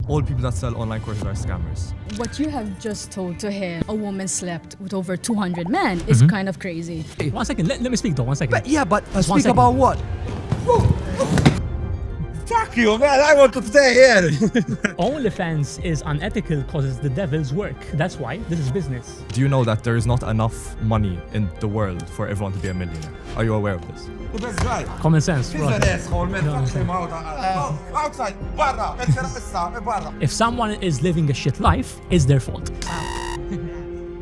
all people that sell online courses are scammers. What you have just told to him, a woman slept with over 200 men, is kind of crazy. Hey, 1 second, let me speak though, 1 second. But speak about what? Fuck you, man, I want to stay here. OnlyFans is unethical because it's the devil's work. That's why this is business. Do you know that there is not enough money in the world for everyone to be a millionaire? Are you aware of this? The best guy. Common sense. He's Right. an asshole, man. Fuck him out. Outside. Barra. Barra. If someone is living a shit life, it's their fault.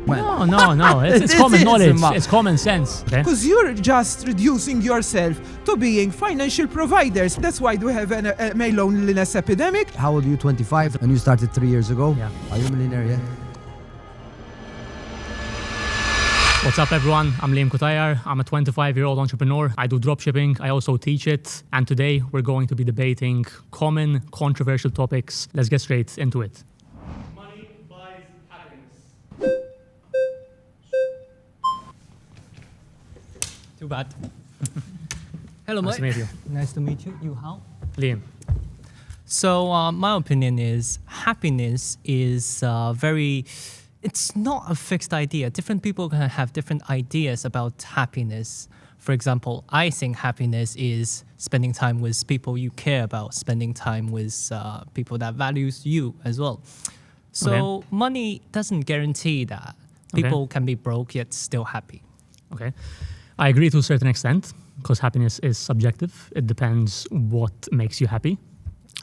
No. It's common knowledge. It's common sense. Okay? Because you're just reducing yourself to being financial providers. That's why we have a male loneliness epidemic. How old are you? 25? And you started 3 years ago? Yeah. Are you a millionaire yet? What's up, everyone? I'm Liam Kutayar. I'm a 25-year-old entrepreneur. I do dropshipping. I also teach it. And today we're going to be debating common, controversial topics. Let's get straight into it. Money buys happiness. Too bad. Hello, Nice to mate. meet you. Nice to meet you. You how? Liam. So my opinion is happiness is it's not a fixed idea. Different people can have different ideas about happiness. For example, I think happiness is spending time with people you care about, spending time with people that values you as well. So money doesn't guarantee that. People can be broke yet still happy. Okay. I agree to a certain extent because happiness is subjective. It depends what makes you happy.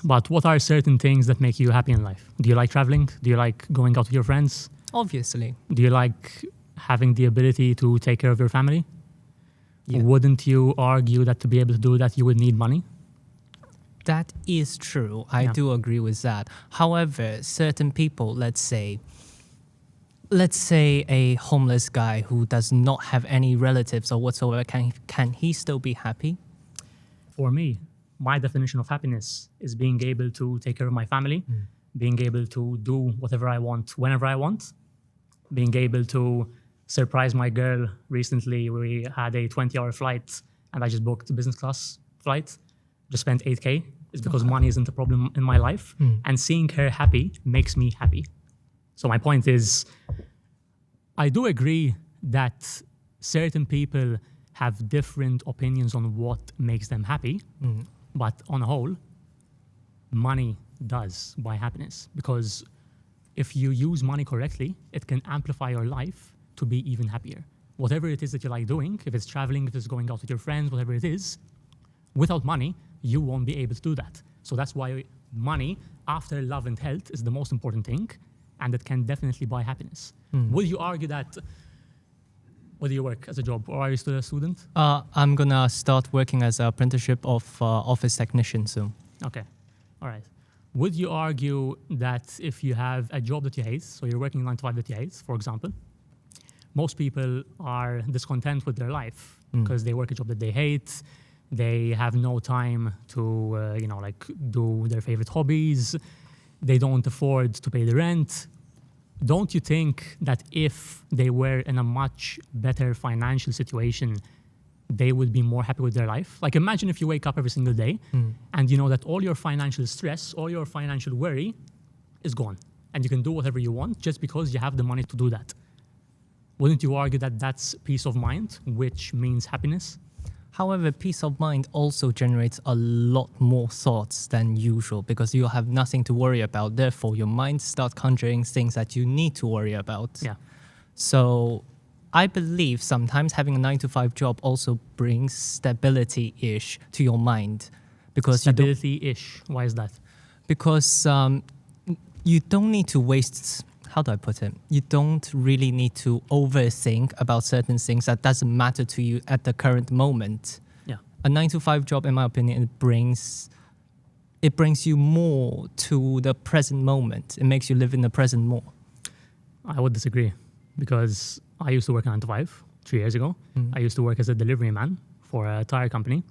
But what are certain things that make you happy in life? Do you like traveling? Do you like going out with your friends? Obviously. Do you like having the ability to take care of your family? Yeah. Wouldn't you argue that to be able to do that, you would need money? That is true. I do agree with that. However, certain people, let's say a homeless guy who does not have any relatives or whatsoever, can he still be happy? For me, my definition of happiness is being able to take care of my family, being able to do whatever I want, whenever I want, being able to surprise my girl. Recently, we had a 20-hour flight and I just booked a business class flight, just spent 8K. It's because money isn't a problem in my life. And seeing her happy makes me happy. So my point is, I do agree that certain people have different opinions on what makes them happy, but on a whole, money does buy happiness, because if you use money correctly, it can amplify your life to be even happier. Whatever it is that you like doing, if it's traveling, if it's going out with your friends, whatever it is, without money, you won't be able to do that. So that's why money, after love and health, is the most important thing, and it can definitely buy happiness. Would you argue that, whether you work as a job or are you still a student? I'm gonna start working as an apprenticeship of office technician soon. Okay, all right. Would you argue that if you have a job that you hate, so you're working 9 to 5 that you hate, for example, most people are discontent with their life because they work a job that they hate, they have no time to, do their favorite hobbies, they don't afford to pay the rent. Don't you think that if they were in a much better financial situation, they would be more happy with their life? Like, imagine if you wake up every single day and you know that all your financial stress, all your financial worry is gone, and you can do whatever you want just because you have the money to do that. Wouldn't you argue that that's peace of mind, which means happiness? However, peace of mind also generates a lot more thoughts than usual because you have nothing to worry about. Therefore, your mind starts conjuring things that you need to worry about. Yeah. So I believe sometimes having a 9 to 5 job also brings stability-ish to your mind. Because Stability-ish. Why is that? Because you don't need to waste, how do I put it? You don't really need to overthink about certain things that doesn't matter to you at the current moment. Yeah. A 9 to 5 job, in my opinion, it brings you more to the present moment. It makes you live in the present more. I would disagree, because I used to work 9 to 5 3 years ago. I used to work as a delivery man for a tire company,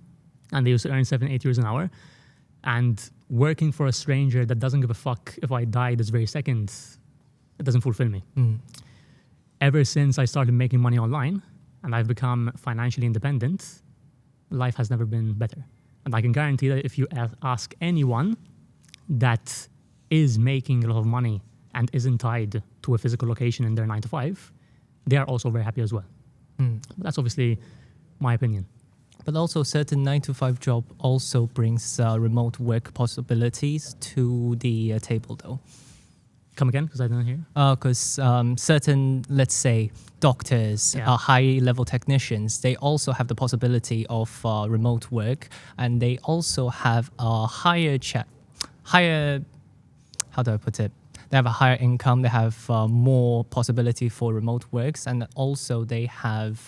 and they used to earn 7-8 euros an hour. And working for a stranger that doesn't give a fuck if I die this very second, it doesn't fulfill me. Ever since I started making money online and I've become financially independent, life has never been better. And I can guarantee that if you ask anyone that is making a lot of money and isn't tied to a physical location in their 9 to 5, they are also very happy as well. But that's obviously my opinion. But also, certain 9 to 5 job also brings remote work possibilities to the table, though. Come again, because I didn't hear. Because certain, let's say, doctors, high-level technicians, they also have the possibility of remote work, and they also have a higher, how do I put it? They have a higher income, they have more possibility for remote works, and also they have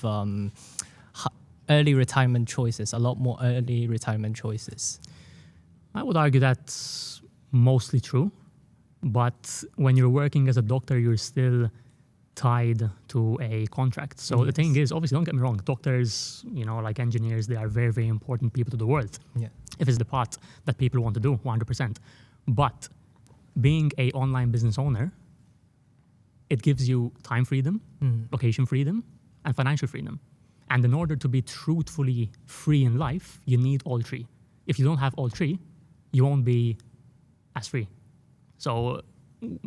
early retirement choices, a lot more early retirement choices. I would argue that's mostly true, but when you're working as a doctor, you're still tied to a contract. So the thing is, obviously, don't get me wrong, doctors, like engineers, they are very, very important people to the world. Yeah. If it's the part that people want to do, 100%. But being a online business owner, it gives you time freedom, location freedom, and financial freedom. And in order to be truthfully free in life, you need all three. If you don't have all three, you won't be as free. So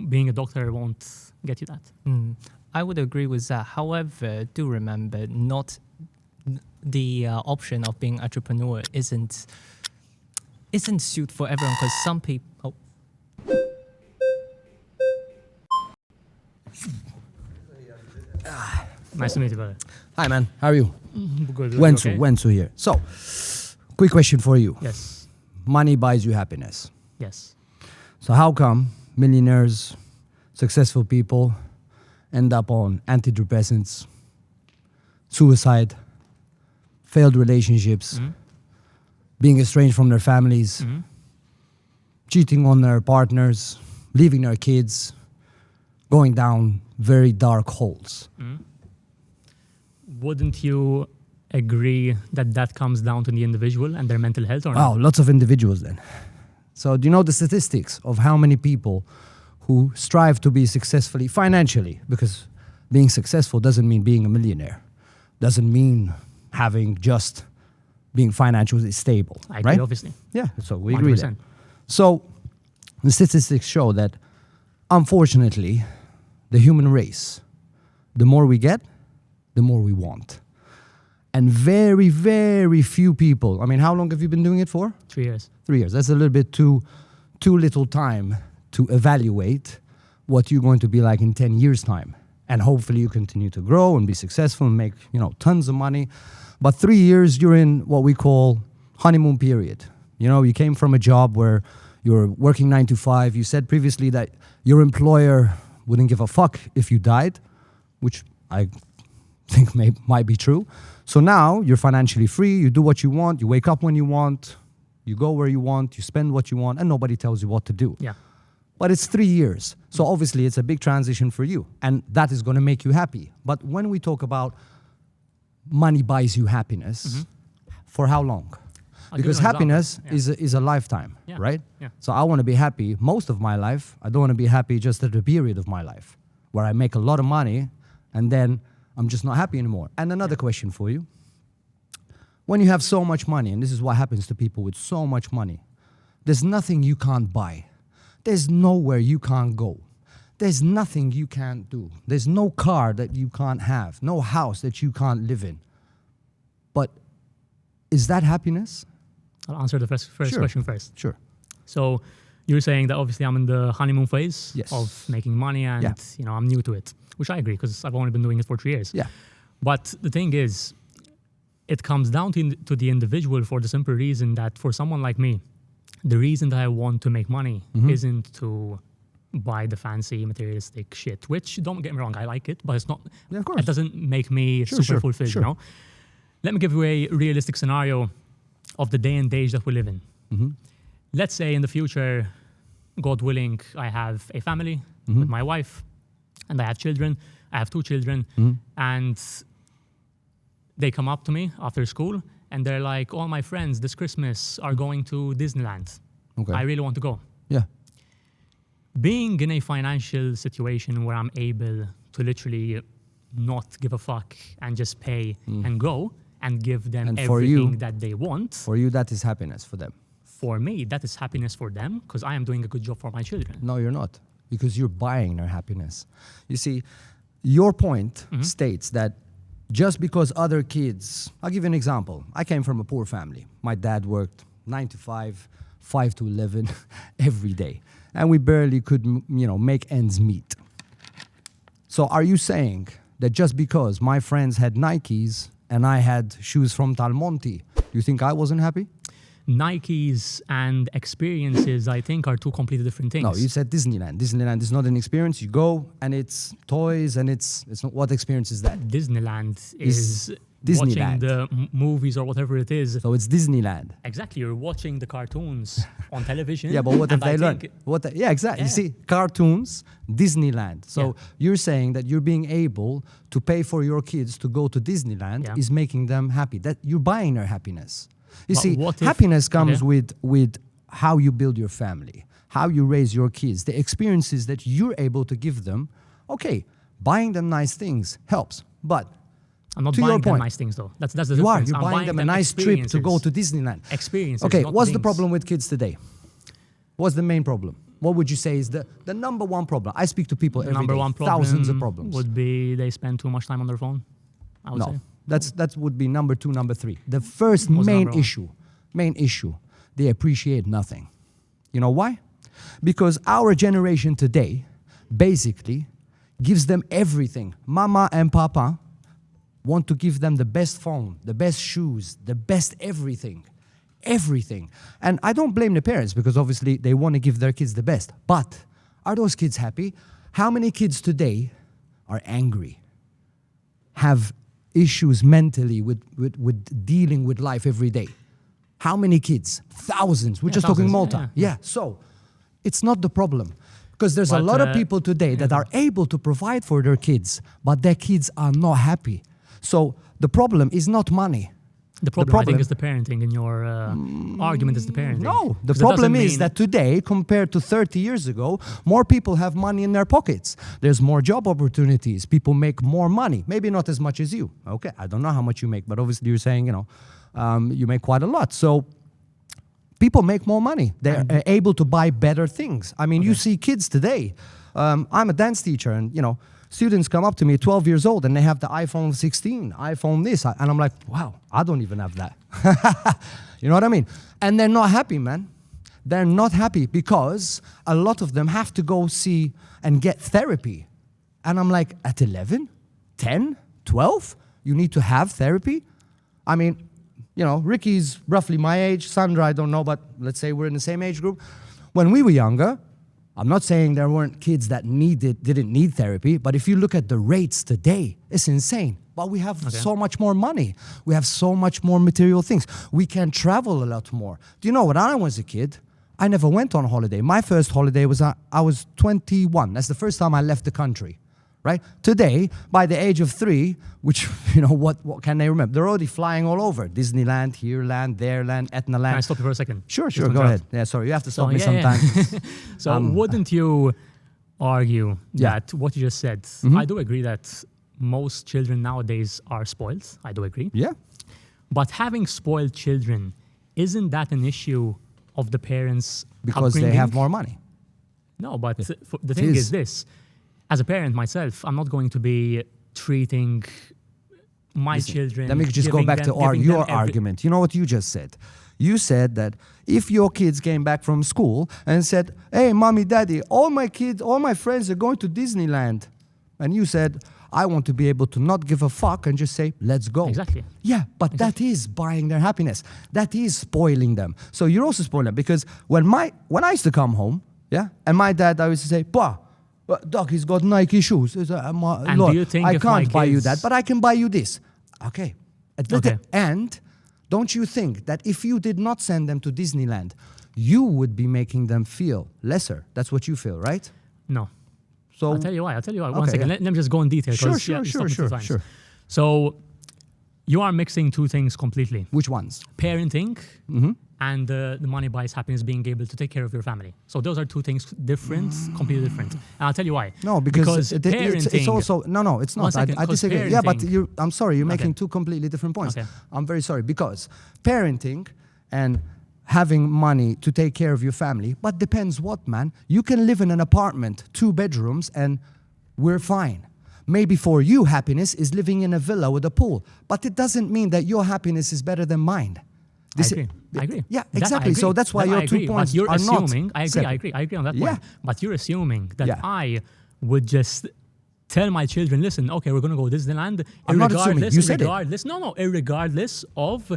being a doctor won't get you that. I would agree with that. However, do remember, not the option of being entrepreneur isn't suited for everyone, because some people. Nice to meet you, brother. Hi, man. How are you? Good. Wensu, Okay. Wensu here. So, quick question for you. Yes. Money buys you happiness. Yes. So how come millionaires, successful people end up on antidepressants, suicide, failed relationships, being estranged from their families, cheating on their partners, leaving their kids, going down very dark holes? Wouldn't you agree that that comes down to the individual and their mental health, or Wow, not? lots of individuals then. So do you know the statistics of how many people who strive to be successfully financially? Because being successful doesn't mean being a millionaire. Doesn't mean having just being financially stable, I agree, right? obviously. Yeah, so we agree there. 100%. So the statistics show that, unfortunately, the human race, the more we get, the more we want. And very, very few people, I mean, how long have you been doing it for? 3 years. 3 years. That's a little bit too little time to evaluate what you're going to be like in 10 years' time. And hopefully you continue to grow and be successful and make, tons of money. But 3 years, you're in what we call honeymoon period. You came from a job where you're working 9 to 5. You said previously that your employer wouldn't give a fuck if you died, which I think might be true. So now you're financially free, you do what you want, you wake up when you want, you go where you want, you spend what you want, and nobody tells you what to do. Yeah. But it's 3 years. So obviously it's a big transition for you, and that is going to make you happy. But when we talk about money buys you happiness, for how long? I'll give Because you an happiness example. is a lifetime, Yeah. right? Yeah. So I want to be happy most of my life. I don't want to be happy just at a period of my life where I make a lot of money and then I'm just not happy anymore. And another question for you. When you have so much money, and this is what happens to people with so much money, there's nothing you can't buy. There's nowhere you can't go. There's nothing you can't do. There's no car that you can't have, no house that you can't live in. But is that happiness? I'll answer the first Sure. question first. Sure. So you're saying that obviously I'm in the honeymoon phase Yes. of making money and, Yeah. I'm new to it, which I agree because I've only been doing it for 3 years. Yeah. But the thing is, it comes down to the individual for the simple reason that for someone like me, the reason that I want to make money isn't to buy the fancy materialistic shit, which, don't get me wrong, I like it, but it's not, Yeah, of course. it doesn't make me Sure, super fulfilled, sure. Let me give you a realistic scenario of the day and age that we live in. Let's say in the future, God willing, I have a family with my wife and I have children. I have 2 children and they come up to me after school and they're like, all my friends this Christmas are going to Disneyland. Okay. I really want to go. Yeah. Being in a financial situation where I'm able to literally not give a fuck and just pay and go and give them And for you- everything that they want. For you, that is happiness for them. For me, that is happiness for them because I am doing a good job for my children. No, you're not, because you're buying their happiness. You see, your point states that just because other kids, I'll give you an example. I came from a poor family. My dad worked 9 to 5, 5 to 11 every day. And we barely could, make ends meet. So are you saying that just because my friends had Nikes and I had shoes from Talmonti, do you think I wasn't happy? Nikes and experiences, I think, are two completely different things. No, you said Disneyland. Disneyland is not an experience. You go and it's toys and it's not. What experience is that? Disneyland is Disneyland. watching the movies or whatever it is. So it's Disneyland. Exactly, you're watching the cartoons on television. Yeah, but what have and I they learned? think- Yeah, exactly. You Yeah. see, cartoons, Disneyland. So Yeah. you're saying that you're being able to pay for your kids to go to Disneyland Yeah. is making them happy. That you're buying their happiness. You But see, what if- happiness comes Okay. with how you build your family, how you raise your kids, the experiences that you're able to give them. Okay, buying them nice things helps, but I'm not to your buying them point. nice things though. That's the you are. difference. You're I'm buying them a nice trip to go to Disneyland. Experiences. Okay, not what's the things. problem with kids today? What's the main problem? What would you say is the number one problem? I speak to people every Number day, one problem thousands of problems. would be they spend too much time on their phone. I would No, say. that would be number 2, number 3. The first What's main number one? issue, they appreciate nothing. You know why? Because our generation today basically gives them everything. Mama and Papa want to give them the best phone, the best shoes, the best everything. Everything. And I don't blame the parents because obviously they want to give their kids the best. But are those kids happy? How many kids today are angry? Have issues mentally with dealing with life every day? How many kids? Thousands. We're Yeah, just talking thousands. Malta. Yeah. So it's not the problem. Because there's a But, lot of people today that are able to provide for their kids, but their kids are not happy. So the problem is not money. The problem, I think, is the parenting. In your argument, is the parenting. No, the 'Cause it problem doesn't is mean- that today, compared to 30 years ago, more people have money in their pockets. There's more job opportunities. People make more money. Maybe not as much as you. Okay, I don't know how much you make, but obviously you're saying, you make quite a lot. So people make more money. They're able to buy better things. I mean, you see kids today. I'm a dance teacher, and students come up to me 12 years old and they have the iPhone 16, iPhone this, and I'm like, wow, I don't even have that. You know what I mean? And they're not happy, man. They're not happy because a lot of them have to go see and get therapy. And I'm like, at 11, 10, 12, you need to have therapy? I mean, Ricky's roughly my age. Sandra, I don't know, but let's say we're in the same age group. When we were younger, I'm not saying there weren't kids that didn't need therapy, but if you look at the rates today, it's insane. But we have so much more money. We have so much more material things. We can travel a lot more. Do you know, when I was a kid, I never went on holiday. My first holiday was, I was 21. That's the first time I left the country. Right? Today, by the age of 3, which, what can they remember? They're already flying all over. Disneyland, here land, there land, Etna land. Can I stop you for a second? Sure, Just to go interrupt. ahead. Yeah, sorry, you have to stop So, me yeah, yeah. sometimes. So wouldn't you argue Yeah. that what you just said, I do agree that most children nowadays are spoiled. I do agree. Yeah. But having spoiled children, isn't that an issue of the parents' Because they upbringing? have more money. No, but the thing is this. As a parent myself, I'm not going to be treating my children. Let me just go giving back them- to giving your them every- argument. You know what you just said? You said that if your kids came back from school and said, hey, mommy, daddy, all my friends are going to Disneyland. And you said, I want to be able to not give a fuck and just say, let's go. Exactly. Yeah, but that is buying their happiness. That is spoiling them. So you're also spoiling them because when I used to come home, and my dad, I used to say, Pa, Doc, he's got Nike shoes. And Lord, do you think I if my can't buy you kids- that, but I can buy you this. Okay. Okay. And don't you think that if you did not send them to Disneyland, you would be making them feel lesser? That's what you feel, right? No. So I'll tell you why. One Okay, second. yeah. Let me just go in detail. 'cause, Sure, you stopped me two sure, times. sure. So you are mixing two things completely. Which ones? Parenting and the money buys happiness, being able to take care of your family. So those are two things different, completely different. And I'll tell you why. No, because parenting, it's also no, it's One not. second, I 'cause disagree. Yeah, but parenting- I'm sorry, you're making Okay. two completely different points. Okay. I'm very sorry because parenting and having money to take care of your family, but depends what, man. You can live in an apartment, 2 bedrooms, and we're fine. Maybe for you, happiness is living in a villa with a pool, but it doesn't mean that your happiness is better than mine. I agree. Yeah, That I exactly. agree. So that's why That your I 2 agree. points But you're are assuming, not. I agree on that Yeah. point. But you're assuming that Yeah. I would just tell my children, listen, okay, we're going to go Disneyland, I'm not assuming. You said it. irregardless of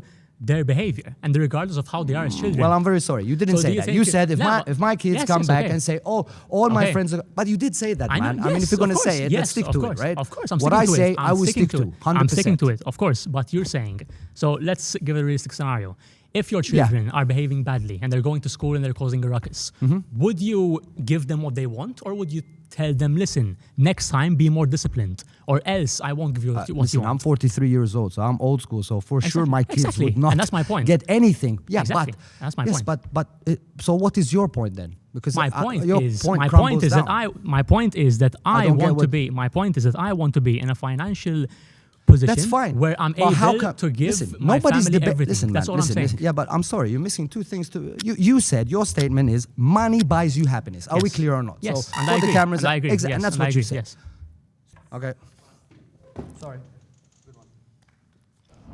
their behavior and regardless of how they are as children. Well, I'm very sorry. You didn't So do say you that. think You said if my kids Yes, come yes, back okay. and say, "Oh, all my Okay. friends," but you did say that, I know, man. I mean, if yes, you're going to of say course, it, yes, let's stick of to course, it, right? Of course, I'm what sticking I to say, it. I will stick to. 100%. I'm sticking to it, of course. But you're saying, so let's give a realistic scenario. If your children are behaving badly and they're going to school and they're causing a ruckus, would you give them what they want, or would you tell them, listen, next time be more disciplined, or else I won't give you what you Listen, want? I'm 43 years old, so I'm old school. So for sure, my kids Exactly. would not And that's my point. get anything. Yeah, Exactly. but That's my yes, point. but so what is your point then? Because My point your is, point my crumbles point is down. that my point is that I don't get want to what- be. My point is that I want to be in a financial position. That's fine. Where I'm But how able come- to give listen, my nobody's family deba- everything. Listen, That's man, all listen, I'm saying. listen. Yeah, but I'm sorry, you're missing 2 things. You said your statement is money buys you happiness. Are we Yes. clear or not? Yes, So and for I the agree. cameras, And I agree. exactly, Yes, and that's and I what you agree. said. Yes. Okay. Sorry.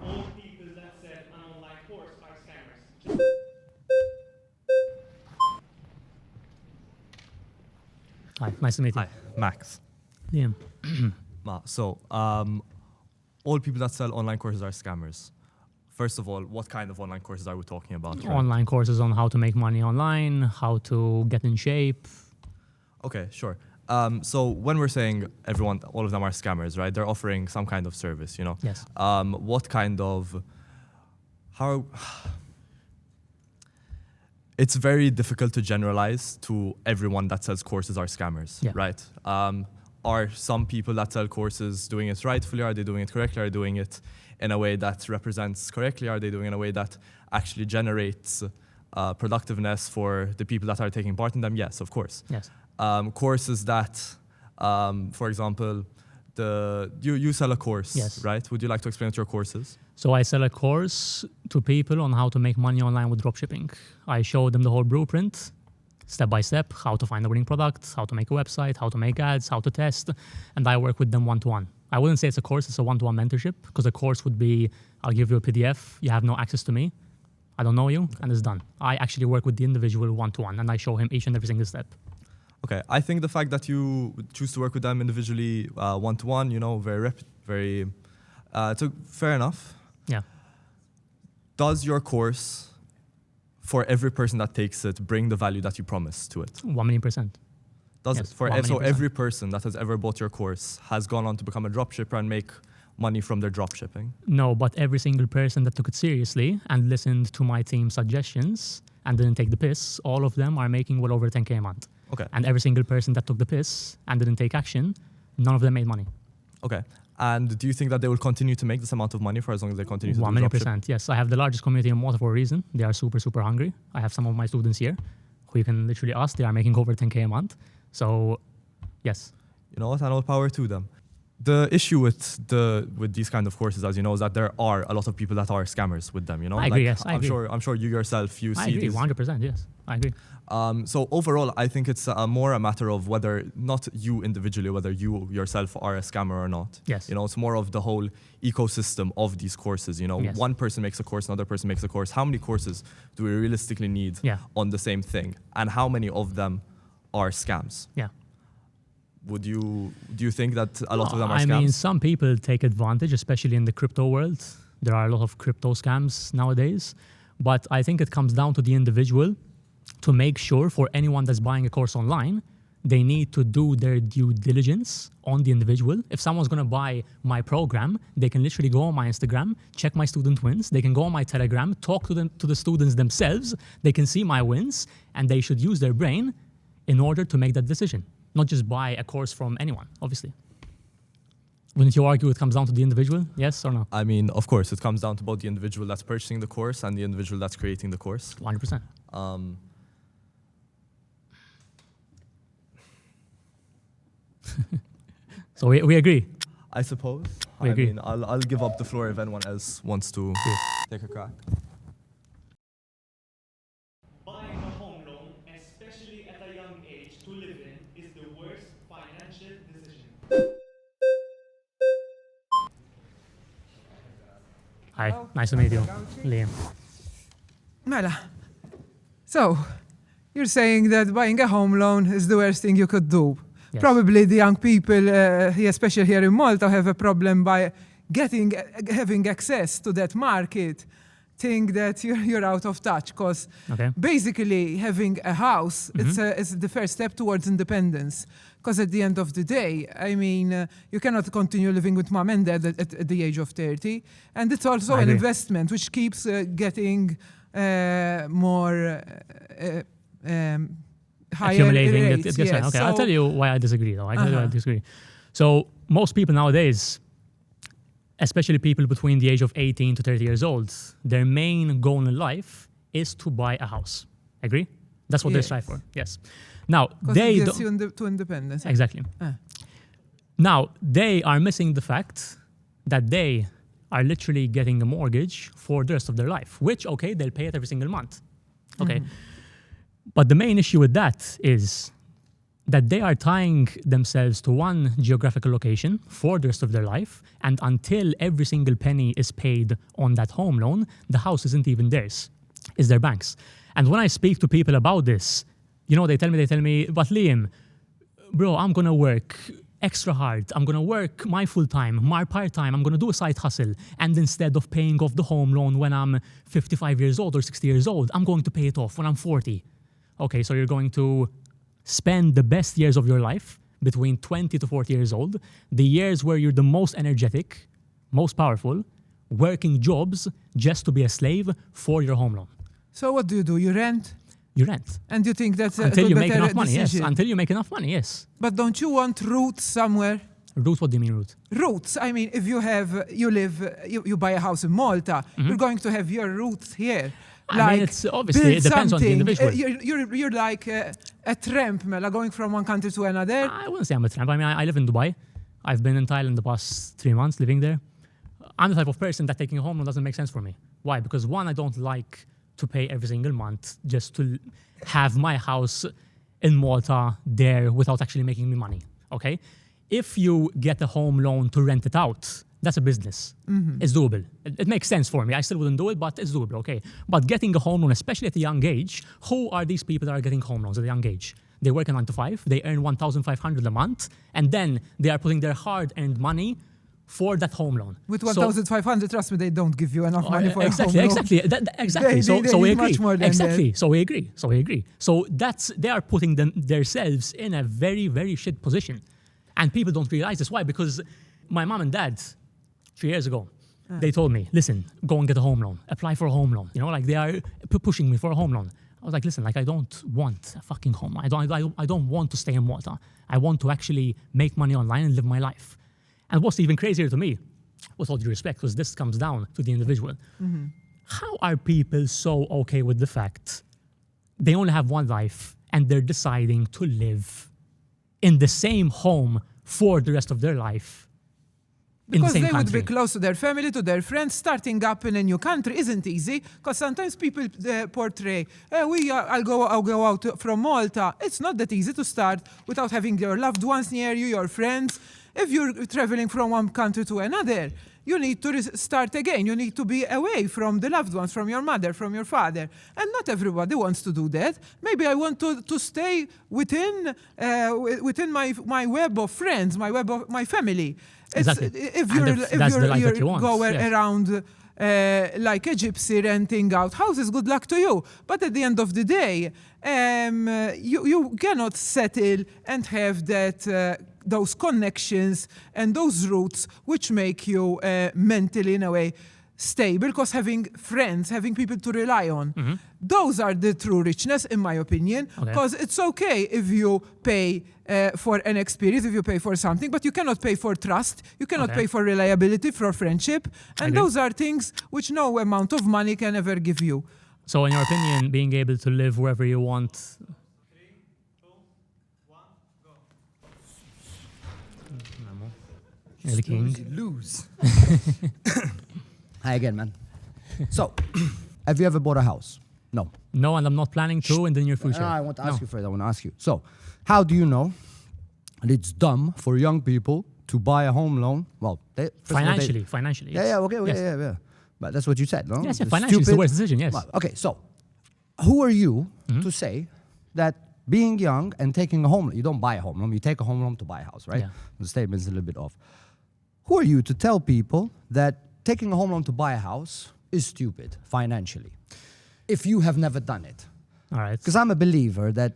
All people that sell an online course are scammers. Hi, nice to meet you. Hi, Max. Liam. So, all people that sell online courses are scammers. First of all, what kind of online courses are we talking about? right? Online courses on how to make money online, how to get in shape. Okay, sure. So when we're saying all of them are scammers, right? They're offering some kind of service, you know? Yes. What kind of, how, it's very difficult to generalize to everyone that sells courses are scammers, Yeah. right? Are some people that sell courses doing it rightfully? Are they doing it correctly? Are they doing it in a way that represents correctly? Are they doing it in a way that actually generates productiveness for the people that are taking part in them? Yes, of course. Yes. Courses that, for example, you sell a course, Yes. right? Would you like to explain what your course is? So I sell a course to people on how to make money online with dropshipping. I show them the whole blueprint, step by step, how to find a winning product, how to make a website, how to make ads, how to test, and I work with them one-to-one. I wouldn't say it's a course, it's a one-to-one mentorship, because a course would be, I'll give you a PDF, you have no access to me, I don't know you, and it's done. I actually work with the individual one-to-one, and I show him each and every single step. Okay, I think the fact that you choose to work with them individually, one-to-one, you know, fair enough. Yeah. Does your course, for every person that takes it, bring the value that you promise to it? 1,000,000%. Does Yes, it? So 1,000,000%. every person that has ever bought your course has gone on to become a dropshipper and make money from their dropshipping? No, but every single person that took it seriously and listened to my team's suggestions and didn't take the piss, all of them are making well over 10K a month. Okay. And every single person that took the piss and didn't take action, none of them made money. Okay. And do you think that they will continue to make this amount of money for as long as they continue to do dropshipping? 1,000,000%. Yes, I have the largest community in Malta for a reason. They are super, super hungry. I have some of my students here who you can literally ask. They are making over 10K a month. So, yes. You know what? And all power to them. The issue with these kind of courses, as you know, is that there are a lot of people that are scammers with them. You know, I agree, yes, I agree. I'm sure you yourself I see agree, these. 100%. Yes, I agree. So overall, I think it's more a matter of whether not you individually, whether you yourself are a scammer or not. Yes. You know, it's more of the whole ecosystem of these courses. You know, Yes. one person makes a course, another person makes a course. How many courses do we realistically need Yeah. on the same thing, and how many of them are scams? Yeah. Do you think that a lot of them are I scams? mean, some people take advantage, especially in the crypto world. There are a lot of crypto scams nowadays. But I think it comes down to the individual to make sure for anyone that's buying a course online, they need to do their due diligence on the individual. If someone's going to buy my program, they can literally go on my Instagram, check my student wins. They can go on my Telegram, talk to the students themselves. They can see my wins, and they should use their brain in order to make that decision. Not just buy a course from anyone, obviously. Wouldn't you argue it comes down to the individual? Yes or no? I mean, of course, it comes down to both the individual that's purchasing the course and the individual that's creating the course. 100%. So we agree. I suppose. We agree. mean, I'll give up the floor if anyone else wants to take a crack. Hi, nice to meet you, Liam. Mela. So, you're saying that buying a home loan is the worst thing you could do. Yes. Probably the young people, especially here in Malta, have a problem by having access to that market. Think that you're out of touch because Okay. basically having a house it's the first step towards independence. Because at the end of the day, I mean, you cannot continue living with mom and dad at the age of 30, and it's also I an agree. investment which keeps getting more higher Accumulating. rates. Yes, yes. okay, So, I'll tell you why I disagree, though. I'll tell you why I disagree. So most people nowadays, especially people between the age of 18 to 30 years old, their main goal in life is to buy a house. Agree? That's what they Yes. strive for. Yes. Now, 'cause they it gets don't. you to independence. Exactly. Ah. Now, they are missing the fact that they are literally getting a mortgage for the rest of their life, which, okay, they'll pay it every single month. Okay. But the main issue with that is that they are tying themselves to one geographical location for the rest of their life, and until every single penny is paid on that home loan, the house isn't even theirs, it's their bank's. And when I speak to people about this, you know, they tell me, but Liam, bro, I'm gonna work extra hard. I'm gonna work my full time, my part time. I'm gonna do a side hustle. And instead of paying off the home loan when I'm 55 years old or 60 years old, I'm going to pay it off when I'm 40. Okay, so you're going to spend the best years of your life between 20 to 40 years old, the years where you're the most energetic, most powerful, working jobs just to be a slave for your home loan. So what do? You rent? You rent. And you think that's Until a you good make better enough money, yes. decision? Until you make enough money, yes. But don't you want roots somewhere? Root, what do you mean root? Roots. I mean, if you buy a house in Malta, you're going to have your roots here. I mean, it's obviously, it depends on the individual. You're like a tramp, Mela, going from one country to another. I wouldn't say I'm a tramp. I mean, I live in Dubai. I've been in Thailand the past 3 months living there. I'm the type of person that taking a home loan doesn't make sense for me. Why? Because one, I don't like to pay every single month just to have my house in Malta there without actually making me money, okay? If you get a home loan to rent it out, that's a business. It's doable. It makes sense for me. I still wouldn't do it, but it's doable, okay? But getting a home loan, especially at a young age, who are these people that are getting home loans at a young age? They work a 9 to 5, they earn 1,500 a month, and then they are putting their hard-earned money for that home loan. With So- 1,500, trust me, they don't give you enough money for exactly, a home exactly, exactly. They- So, they so we need agree. much more than Exactly. that. So we agree. So they are putting themselves in a very, very shit position, and people don't realize this. Why? Because my mom and dad, 3 years ago, they told me, listen, go and get a home loan, apply for a home loan. You know, like they are pushing me for a home loan. I was like, listen, like I don't want a fucking home loan. I don't want to stay in Malta. I want to actually make money online and live my life. And what's even crazier to me, with all due respect, because this comes down to the individual. How are people so okay with the fact they only have one life and they're deciding to live in the same home for the rest of their life? In the Because same they would country? be close to their family, to their friends. Starting up in a new country isn't easy, because sometimes people portray, I'll go out from Malta. It's not that easy to start without having your loved ones near you, your friends. If you're traveling from one country to another, you need to start again. You need to be away from the loved ones, from your mother, from your father. And not everybody wants to do that. Maybe I want to stay within my web of friends, my web of my family. Exactly. If And you're if that's the life that you you're want, going yes. around like a gypsy renting out houses, good luck to you. But at the end of the day, you cannot settle and have that those connections and those roots which make you mentally, in a way, stable, because having friends, having people to rely on, those are the true richness, in my opinion. Okay. Because it's okay if you pay for an experience, if you pay for something, but you cannot pay for trust, you cannot Okay. pay for reliability, for friendship, and agree. those are things which no amount of money can ever give you. So in your opinion, being able to live wherever you want... The king. Lose. Hi again, man. So, have you ever bought a house? No. No, and I'm not planning to in the near future. No, I want to ask you first. I want to ask you. So, how do you know that it's dumb for young people to buy a home loan? Well, first of all, Financially, Yeah, yes. okay, Yes. yeah. But that's what you said, no? Yes, yeah, The financially, it's the stupid- worst decision, yes. Well, okay, so who are you to say that being young and taking a home loan, you don't buy a home loan, you take a home loan to buy a house, right? Yeah. The statement's a little bit off. Who are you to tell people that taking a home loan to buy a house is stupid financially if you have never done it? All right. Because I'm a believer that,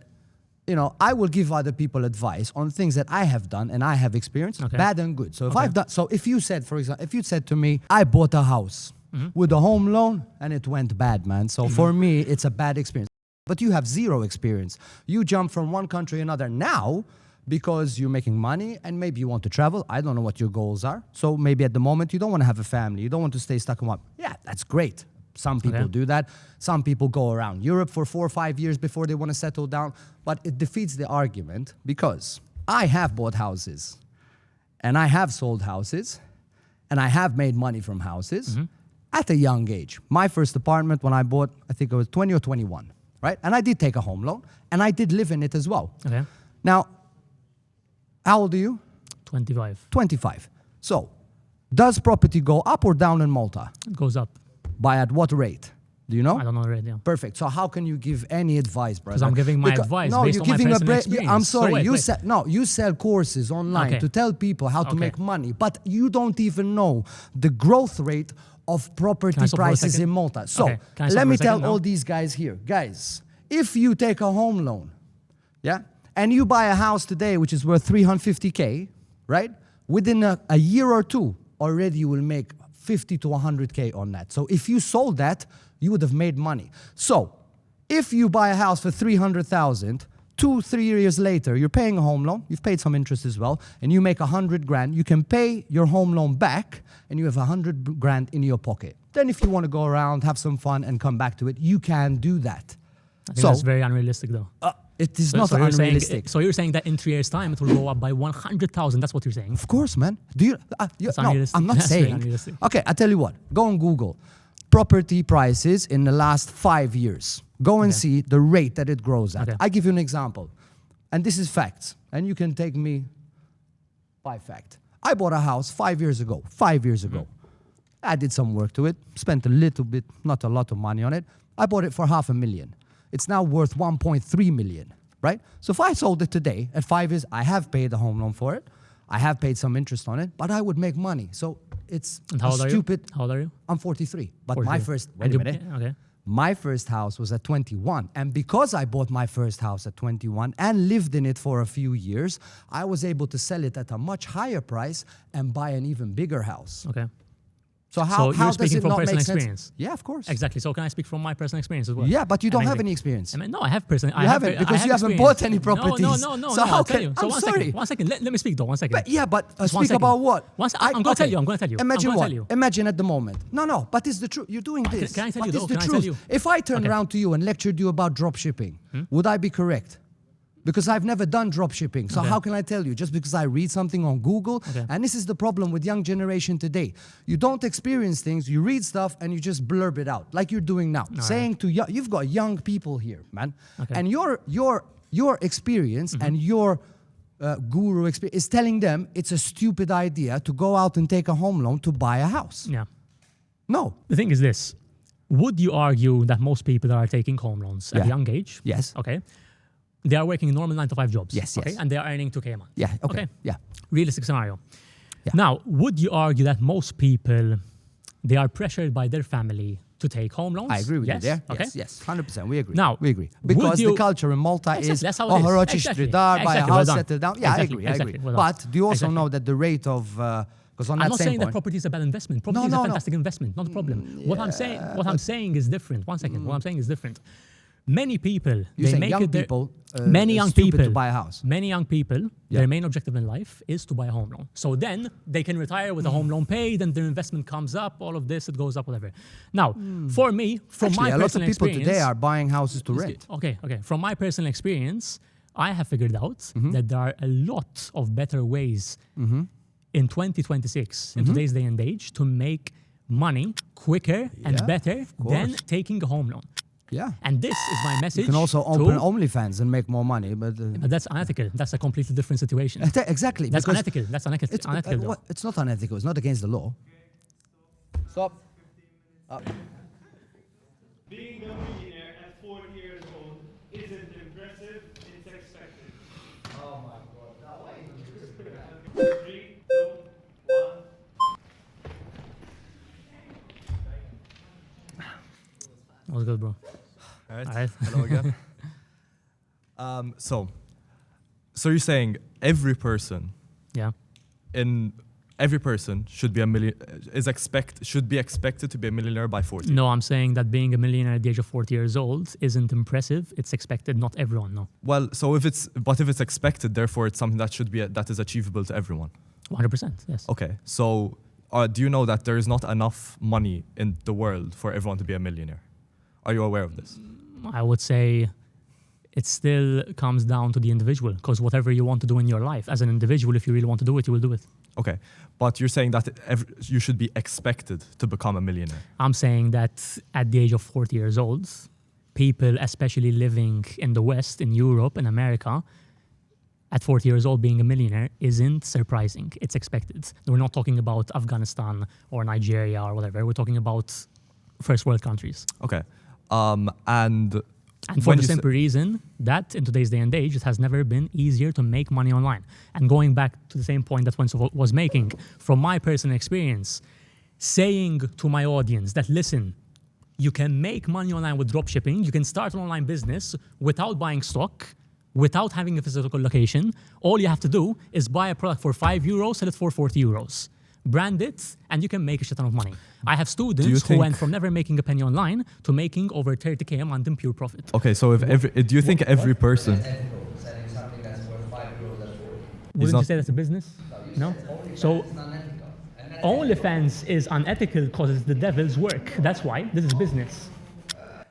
you know, I will give other people advice on things that I have done and I have experienced, Okay. bad and good. So if Okay. I've done, so if you said, for example, if you said to me, I bought a house with a home loan and it went bad, man. So for me, it's a bad experience. But you have zero experience. You jump from one country to another now because you're making money and maybe you want to travel. I don't know what your goals are. So maybe at the moment you don't want to have a family. You don't want to stay stuck in one. Yeah, that's great. Some people Okay. do that. Some people go around Europe for 4 or 5 years before they want to settle down. But it defeats the argument because I have bought houses and I have sold houses and I have made money from houses at a young age. My first apartment when I bought, I think I was 20 or 21, right? And I did take a home loan and I did live in it as well. Okay. Now, how old are you? 25. 25. So, does property go up or down in Malta? It goes up. By at what rate? Do you know? I don't know already. Yeah. Perfect. So how can you give any advice, brother? 'Cause I'm giving my Because- advice no, based you're on my giving personal I'm experience. So sorry. wait, you wait. sell you sell courses online Okay. to tell people how to Okay. make money, but you don't even know the growth rate of property Can I stop for a prices second? in Malta. So Okay. Can I stop let for me a second tell now? all these guys here, guys, if you take a home loan, yeah, and you buy a house today which is worth 350K, right? Within a year or two, already you will make 50 to 100K on that. So if you sold that, you would have made money. So if you buy a house for 300,000, 2-3 years later, you're paying a home loan, you've paid some interest as well, and you make 100 grand, you can pay your home loan back, and you have 100 grand in your pocket. Then if you want to go around, have some fun, and come back to it, you can do that. I think that's very unrealistic, though. It is So- not so you're saying- unrealistic. so you're saying that in 3 years' time it will go up by 100,000. That's what you're saying. Of course, man. Do you? That's No, unrealistic. I'm not That's very saying. unrealistic. Okay, I tell you what. Go on Google. Property prices in the last 5 years. Go and Okay. see the rate that it grows at. Okay. I give you an example, and this is facts, and you can take me by fact. I bought a house 5 years ago. 5 years ago. I did some work to it, spent a little bit, not a lot of money on it. I bought it for $500,000. It's now worth 1.3 million, right? So if I sold it today at 5 years, I have paid a home loan for it. I have paid some interest on it, but I would make money. So it's And how a old are stupid. you? How old are you? I'm 43. But my 43. first, And wait a you- minute. yeah, okay. My first house was at 21. And because I bought my first house at 21 and lived in it for a few years, I was able to sell it at a much higher price and buy an even bigger house. Okay. So So how you're does speaking it from not personal make sense? experience? Yeah, of course. Exactly. So can I speak from my personal experience as well? Yeah, but you don't have Amazing. any experience. I mean, no, I have personal. You haven't, because you haven't bought any properties. No. So how I'll tell can- you. So I'm one sorry. second. 1 second. Let me speak though. 1 second. But yeah, but Just 1 speak second. about what? I'm going to tell you. I'm going to tell you. Imagine I'm gonna what? tell you. Imagine at the moment. No, but it's the truth. You're doing this. can I tell but you it's though? the Can I tell truth. you? If I turned Okay. around to you and lectured you about drop shipping, would I be correct? Because I've never done drop shipping. So Okay. how can I tell you? Just because I read something on Google. Okay. And this is the problem with young generation today. You don't experience things, you read stuff and you just blurb it out like you're doing now. Saying to you've got young people here, man. Okay. And your experience and your guru experience is telling them it's a stupid idea to go out and take a home loan to buy a house. Yeah. No. The thing is this. Would you argue that most people that are taking home loans at Yeah. a young age, Yes. okay, they are working normal 9 to 5 jobs, Yes, okay, yes. and they are earning 2K a month. Yeah. Okay. Yeah. Realistic scenario. Yeah. Now, would you argue that most people, they are pressured by their family to take home loans? I agree with yes? you there. Okay. Yes. 100%. We agree. Now, we agree. would Because the you- culture in Malta Exactly, is that's how it is. Horochi Exactly. Stridar, buy a Exactly, well house, done. settle down. Yeah, Exactly, I agree. exactly, well done. But do you also Exactly. know that the rate of because on I'm that not same saying that point, property is a bad investment. Property No, is no, a no. fantastic investment, not a problem. What I'm saying is different. 1 second. What I'm saying is different. Many people, you're they saying make young it their, people, many it's young stupid people to buy a house. Many young people, Yeah. their main objective in life is to buy a home loan. So then they can retire with a home loan paid, and their investment comes up. All of this, it goes up, whatever. Now, for me, from Actually, my a lot of personal people experience, today are buying houses to rent. Okay. From my personal experience, I have figured out Mm-hmm. that there are a lot of better ways in 2026, in today's day and age, to make money quicker and Yeah, better of than course. taking a home loan. Yeah. And this is my message. You can also open to, OnlyFans and make more money, but But that's unethical. That's a completely different situation. exactly. That's because unethical. That's unethical. It's unethical though. it's not unethical. It's not against the law. Stop. Being a millionaire at 40 years old isn't impressive, it's expected. Oh my god. 3, 2, 1. That was good, bro. All right. All right. Hello again. So you're saying every person Yeah. should be should be expected to be a millionaire by 40. No, I'm saying that being a millionaire at the age of 40 years old isn't impressive. It's expected. Not everyone, no. Well, so if it's expected, therefore it's something that is achievable to everyone. 100%, yes. Okay. So do you know that there is not enough money in the world for everyone to be a millionaire? Are you aware of this? I would say it still comes down to the individual, because whatever you want to do in your life, as an individual, if you really want to do it, you will do it. Okay. But you're saying that you should be expected to become a millionaire. I'm saying that at the age of 40 years old, people, especially living in the West, in Europe, in America, at 40 years old being a millionaire isn't surprising. It's expected. We're not talking about Afghanistan or Nigeria or whatever. We're talking about first world countries. Okay. And for when the you simple reason that in today's day and age, it has never been easier to make money online. And going back to the same point that Wenzel was making, from my personal experience, saying to my audience that, listen, you can make money online with dropshipping, you can start an online business without buying stock, without having a physical location. All you have to do is buy a product for €5, sell it for €40. Brand it, and you can make a shit ton of money. I have students who went from never making a penny online to making over 30K a month in pure profit. Okay, so do you think every person... Selling something that's worth €5 at 40. Wouldn't you say that's a business? No? So OnlyFans is unethical because it's the devil's work. That's why. This is business.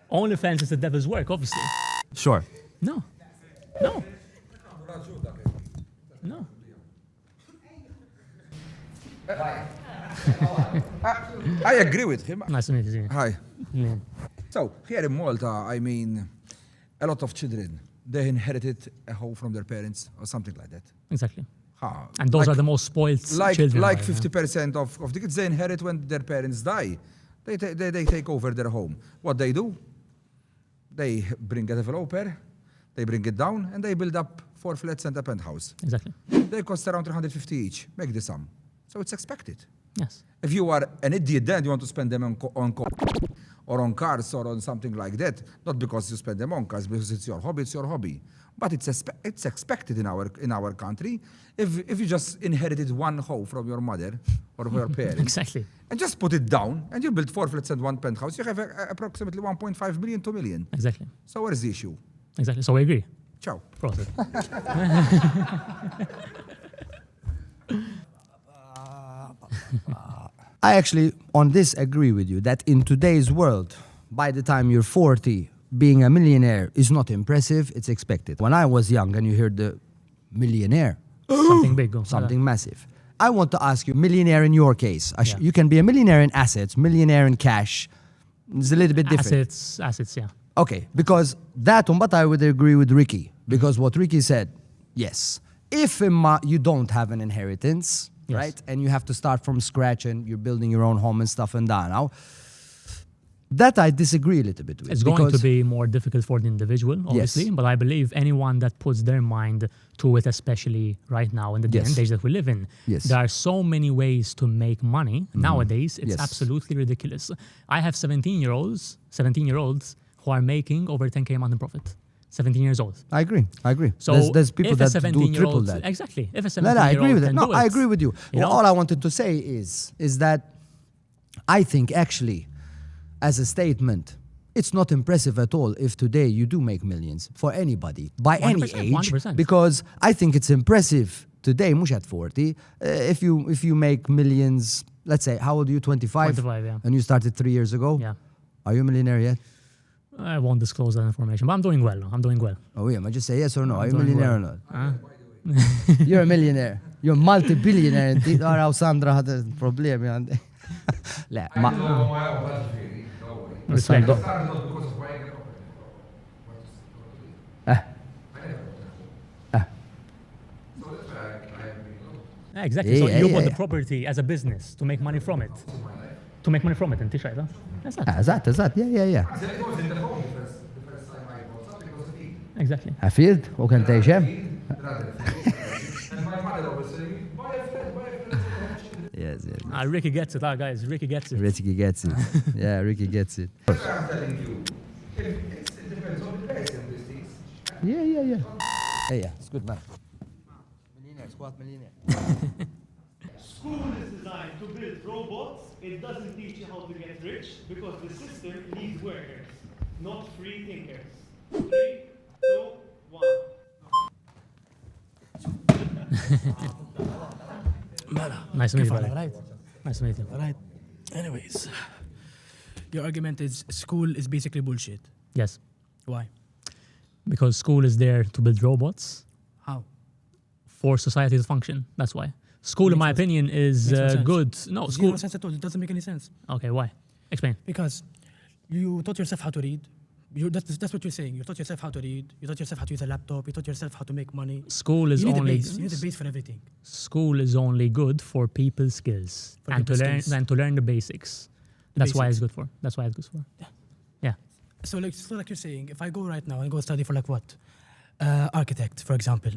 OnlyFans is the devil's work, obviously. Sure. No. No. No. I agree with him. Nice to meet you. Hi. Yeah. So, here in Malta, I mean, a lot of children, they inherited a home from their parents or something like that. Exactly. And those are the most spoiled children. Like 50% of the kids, they inherit when their parents die. They take over their home. What they do? They bring a developer, they bring it down, and they build up 4 flats and a penthouse. Exactly. They cost around 350 each. Make the sum. So it's expected. Yes. If you are an idiot, then you want to spend them on or on cars or on something like that, not because you spend them on cars, because it's your hobby. But it's expected in our country. If you just inherited one home from your mother or your parents, Exactly. and just put it down, and you build 4 flats and 1 penthouse, you have approximately 1.5 million, 2 million. Exactly. So where is the issue? Exactly. So I agree. Ciao. Process. I actually, on this, agree with you that in today's world, by the time you're 40, being a millionaire is not impressive, it's expected. When I was young and you heard the millionaire, Something big. something massive. I want to ask you, millionaire in your case, Yeah. you can be a millionaire in assets, millionaire in cash. It's a little bit different. Assets, yeah. Okay, because that one, but I would agree with Ricky, because what Ricky said, yes, if you don't have an inheritance, Yes. right, and you have to start from scratch and you're building your own home and stuff and that now, that I disagree a little bit with. It's going to be more difficult for the individual, obviously, Yes. but I believe anyone that puts their mind to it, especially right now in the day and Yes. age that we live in, Yes. there are so many ways to make money nowadays. It's Yes. absolutely ridiculous. I have 17-year-olds who are making over 10K a month in profit. 17 years old. I agree. So there's people if a that do 17-year-old, triple that. exactly. If a No, I 17-year-old agree with it. can No, do I it, agree with you. you Well, know? all I wanted to say is that I think actually, as a statement, it's not impressive at all if today you do make millions for anybody by any 100%, age, 100%. because I think it's impressive today, mush at 40, if you make millions. Let's say, how old are you? 25. 25, yeah. And you started 3 years ago. Yeah. Are you a millionaire yet? I won't disclose that information, but I'm doing well. Oh yeah, just say yes or no. Are you a doing millionaire well. or not? You're a millionaire. You're a multi-billionaire. Inti taraw Sandra ħad problemi għandi. Le, ma. Respect. Exactly. So Yeah, you yeah, bought the yeah. property as a business to make money from it. to make money from it. انت شايفها؟ Eżatt, yeah. Exactly. Ħafilt, u kien tgħixem? Yes. Ricky gets it, guys. Ricky gets it. Ricky gets it. Yeah, Ricky gets it. I'm telling you, it depends on the person, these things. Yeah. Yeah, it's good, man. Millionaire, squat millionaire. School is designed to build robots. It doesn't teach you how to get rich because the system needs workers, not free thinkers. 3, 2, 1. Nice to meet you, brother. Right. Nice to meet you. Right. Anyways, your argument is school is basically bullshit. Yes. Why? Because school is there to build robots How? for society to function. That's why. School, in my opinion, is Makes no sense. good. No, Zero school. sense at all. It doesn't make any sense. Okay, why? Explain. Because you taught yourself how to read. That's what you're saying. You taught yourself how to read. You taught yourself how to use a laptop. You taught yourself how to make money. School is You need only a base. You need a base for everything. school is only good for people's skills For and to people's learn skills. and to learn the basics. That's why it's basics. good for. That's why it's good for. Yeah. So like you're saying, if I go right now and go study for like what? Architect, for example.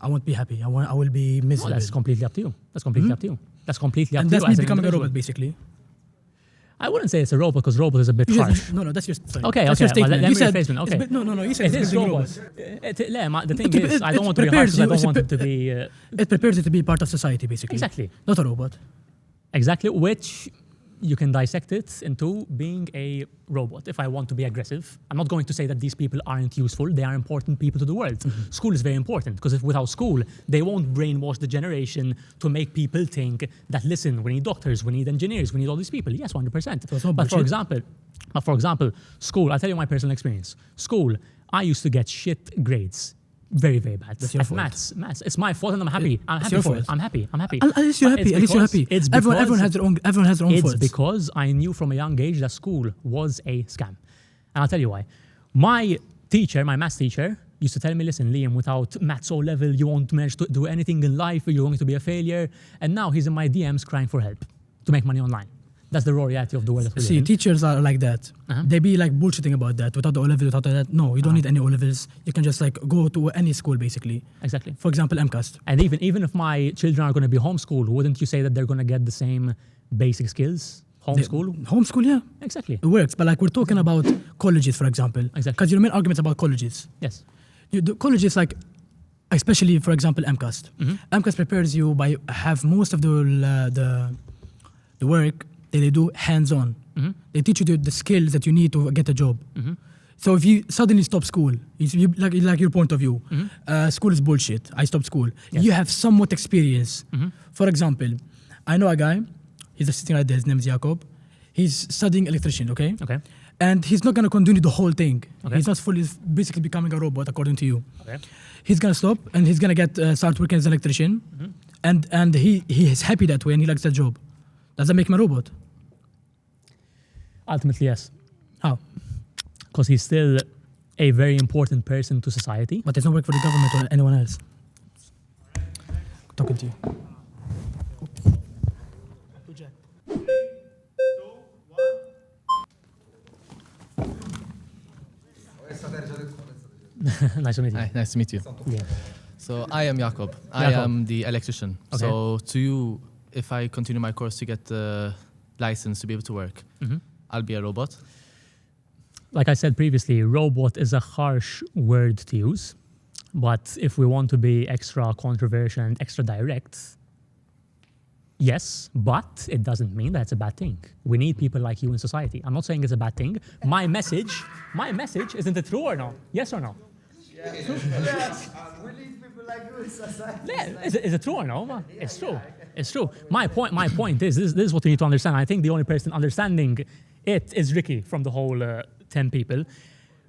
I won't be happy. I will be No, miserable. that's completely up to you. That's completely up to you. That's completely up and to you. that's me as an becoming a individual. robot, basically. I wouldn't say it's a robot because robot is a bit harsh. No, that's your sorry. Okay, That's okay. your Well, statement. let You me said rephrase it. it's Okay. a bit- no. You said It it's is building robot. robots. The thing is, I don't want to be harsh. 'Cause I don't want it to be It prepares you to be part of society, basically. exactly, Not a robot. exactly. Which you can dissect it into being a robot. If I want to be aggressive, I'm not going to say that these people aren't useful. They are important people to the world. School is very important because if without school, they won't brainwash the generation to make people think that listen, we need doctors, we need engineers, we need all these people. Yes, 100%. So it's not But for bullshit. example, school. I'll tell you my personal experience. School, I used to get shit grades. Very, very bad. That's your At fault. Maths. It's my fault and I'm happy. I'm It's happy your for it. fault. I'm happy. At least you're But happy. it's At least you're because- happy. It's Everyone has their own. Everyone has their own it's faults. because I knew from a young age that school was a scam. And I'll tell you why. My teacher, my maths teacher, used to tell me, listen, Liam, without maths O level, you won't manage to do anything in life, you're going to be a failure. And now he's in my DMs crying for help to make money online. That's the raw reality of the world that we live See, in. teachers are like that. They be like bullshitting about that. Without the O level, without that. No, you don't need any O levels. You can just like go to any school, basically. Exactly. For example, MCAST. And even if my children are going to be homeschooled, wouldn't you say that they're going to get the same basic skills? Homeschool? Homeschool, yeah. Exactly. It works. But like we're talking about colleges, for example. Exactly. Because your main arguments about colleges. Yes. The colleges, like, especially, for example, MCAST. MCAST prepares you by have most of the work that they do hands-on. They teach you the skills that you need to get a job. So if you suddenly stop school, like your point of view, school is bullshit. I stopped school. Yes. You have somewhat experience. For example, I know a guy. He's sitting right there. His name is Jacob. He's studying electrician. Okay. Okay. And he's not gonna continue the whole thing. Okay. He's not fully basically becoming a robot according to you. Okay. He's gonna stop and he's gonna get start working as an electrician, and he is happy that way and he likes that job. Does that make him a robot? Ultimately, yes. How? Because he's still a very important person to society. But doesn't work for the government or anyone else. Talking to you. Nice to meet you. Hi, nice to meet you. Yeah. So I am Jakob. I Jakob. am the electrician. Okay. So to you, if I continue my course to get the license to be able to work, I'll be a robot. Like I said previously, robot is a harsh word to use. But if we want to be extra controversial and extra direct, yes, but it doesn't mean that it's a bad thing. We need people like you in society. I'm not saying it's a bad thing. My message, isn't it true or no? Yes or no? Yes, we need people like you in society. Yeah, is it true or no? It's true. It's true. My point is, this is what you need to understand. I think the only person understanding it is Ricky from the whole 10 people.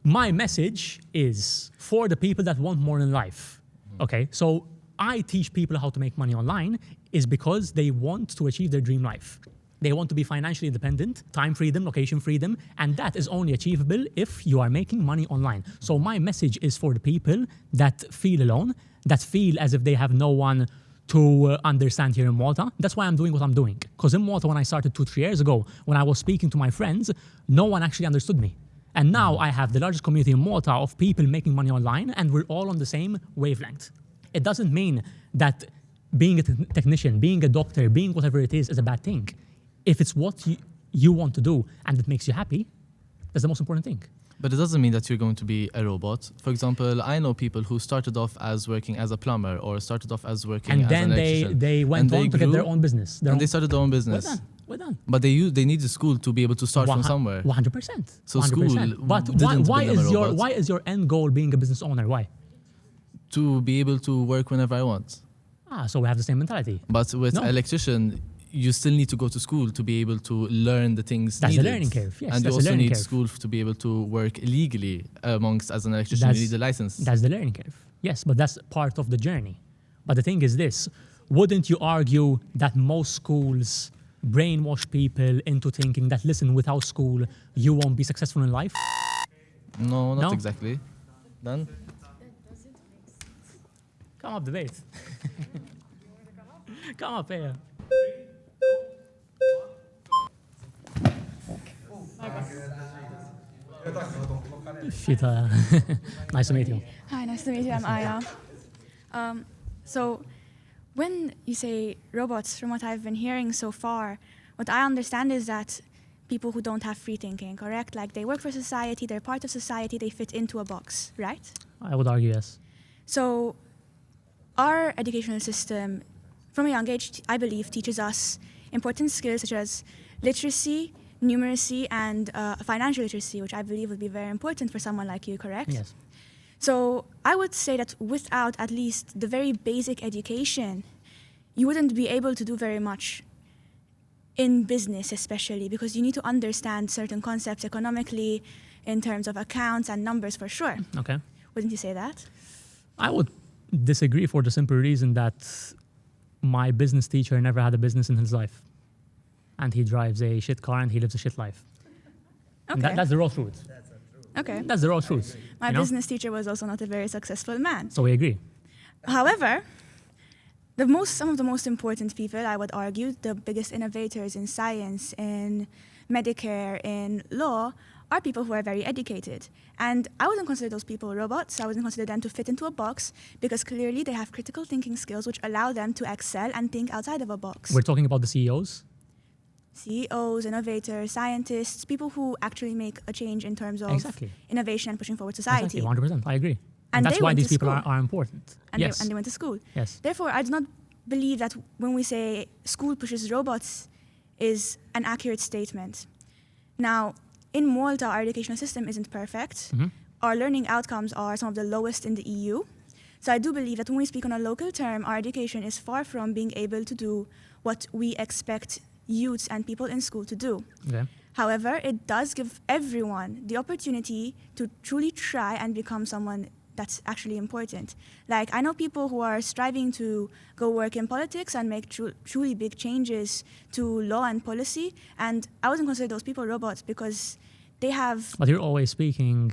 My message is for the people that want more in life. Okay, so I teach people how to make money online is because they want to achieve their dream life. They want to be financially independent, time freedom, location freedom, and that is only achievable if you are making money online. So my message is for the people that feel alone, that feel as if they have no one to understand here in Malta. That's why I'm doing what I'm doing. Because in Malta, when I started 2-3 years ago, when I was speaking to my friends, no one actually understood me. And now I have the largest community in Malta of people making money online, and we're all on the same wavelength. It doesn't mean that being a technician, being a doctor, being whatever it is a bad thing. If it's what you want to do and it makes you happy, that's the most important thing. But it doesn't mean that you're going to be a robot. For example, I know people who started off as working as a plumber or started off as working And as then an electrician. they went on to get their grew, own business. They started their own business. We're done. But they need the school to be able to start from somewhere. 100%. So 100%. school But didn't why build them a robot. why is your end goal being a business owner? Why? To be able to work whenever I want. So we have the same mentality. But with No. electrician, you still need to go to school to be able to learn the things That's the needed. learning curve, yes, And you that's the also learning need curve. school to be able to work legally amongst as an electrician. You need a license. That's the learning curve. Yes, but that's part of the journey. But the thing is this, wouldn't you argue that most schools brainwash people into thinking that, listen, without school, you won't be successful in life? No, not No? exactly. Then? Come up, debate. Come up here. Shita. Nice to meet you. Hi, nice to meet you. I'm Aya. So, when you say robots, from what I've been hearing so far, what I understand is that people who don't have free thinking, correct? Like they work for society, they're part of society, they fit into a box, right? I would argue yes. So, our educational system, from a young age, I believe, teaches us important skills such as literacy, numeracy, and financial literacy, which I believe would be very important for someone like you, correct? Yes. So I would say that without at least the very basic education, you wouldn't be able to do very much in business, especially because you need to understand certain concepts economically in terms of accounts and numbers for sure. Okay. Wouldn't you say that? I would disagree for the simple reason that my business teacher never had a business in his life. And he drives a shit car and he lives a shit life. And Okay. that's the raw truth. Okay. That's the raw truth. My you know? business teacher was also not a very successful man. So we agree. However, some of the most important people, I would argue, the biggest innovators in science, in Medicare, in law, are people who are very educated. And I wouldn't consider those people robots. I wouldn't consider them to fit into a box because clearly they have critical thinking skills which allow them to excel and think outside of a box. We're talking about the CEOs. CEOs, innovators, scientists, people who actually make a change in terms of Exactly. innovation and pushing forward society. Exactly, 100%. I agree. And that's they why went these to people school. are important. And, yes. they went to school. Yes. Therefore, I do not believe that when we say school pushes robots is an accurate statement. Now, in Malta, our educational system isn't perfect. Mhm. Our learning outcomes are some of the lowest in the EU. So I do believe that when we speak on a local term, our education is far from being able to do what we expect youths and people in school to do. Okay. However, it does give everyone the opportunity to truly try and become someone that's actually important. Like, I know people who are striving to go work in politics and make truly big changes to law and policy, and I wouldn't consider those people robots because they have... But you're always speaking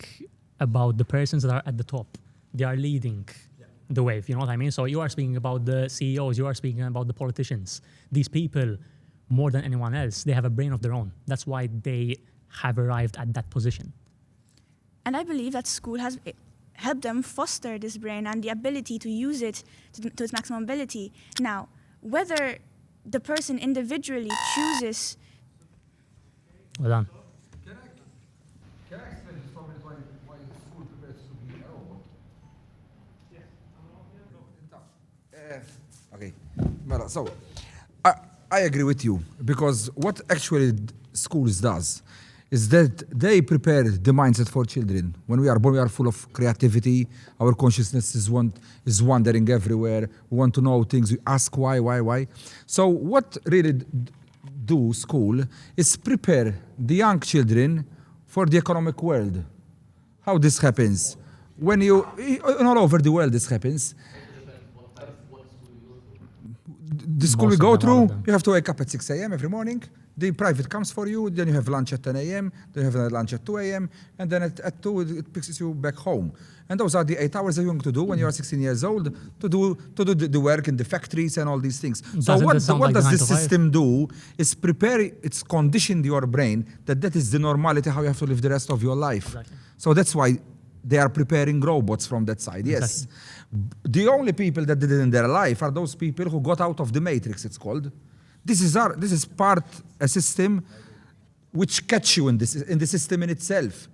about the persons that are at the top. They are leading the wave, you know what I mean? So you are speaking about the CEOs, you are speaking about the politicians. These people, more than anyone else, they have a brain of their own. That's why they have arrived at that position. And I believe that school has helped them foster this brain and the ability to use it to its maximum ability. Now, whether the person individually chooses... Well done. Can I explain this moment why school prepares to be a robot? Okay. Well, so, I agree with you because what actually schools does is that they prepare the mindset for children. When we are born, we are full of creativity. Our consciousness is wandering everywhere. We want to know things. We ask why. So what really do school is prepare the young children for the economic world. How this happens? When all over the world this happens. The school we Most go of them, all of through, them. you have to wake up at 6 a.m. every morning. The private comes for you, then you have lunch at 10 a.m., then you have another lunch at 2 a.m., and then at 2 it picks you back home. And those are the 8 hours that you're going to do when you are 16 years old to do the work in the factories and all these things. So Doesn't what this sound like does the 9 this to 5? system do is prepare, it's conditioned your brain that is the normality how you have to live the rest of your life. Exactly. So that's why they are preparing robots from that side, yes. The only people that did it in their life are those people who got out of the matrix, it's called. This is a system which catch you in the system in itself.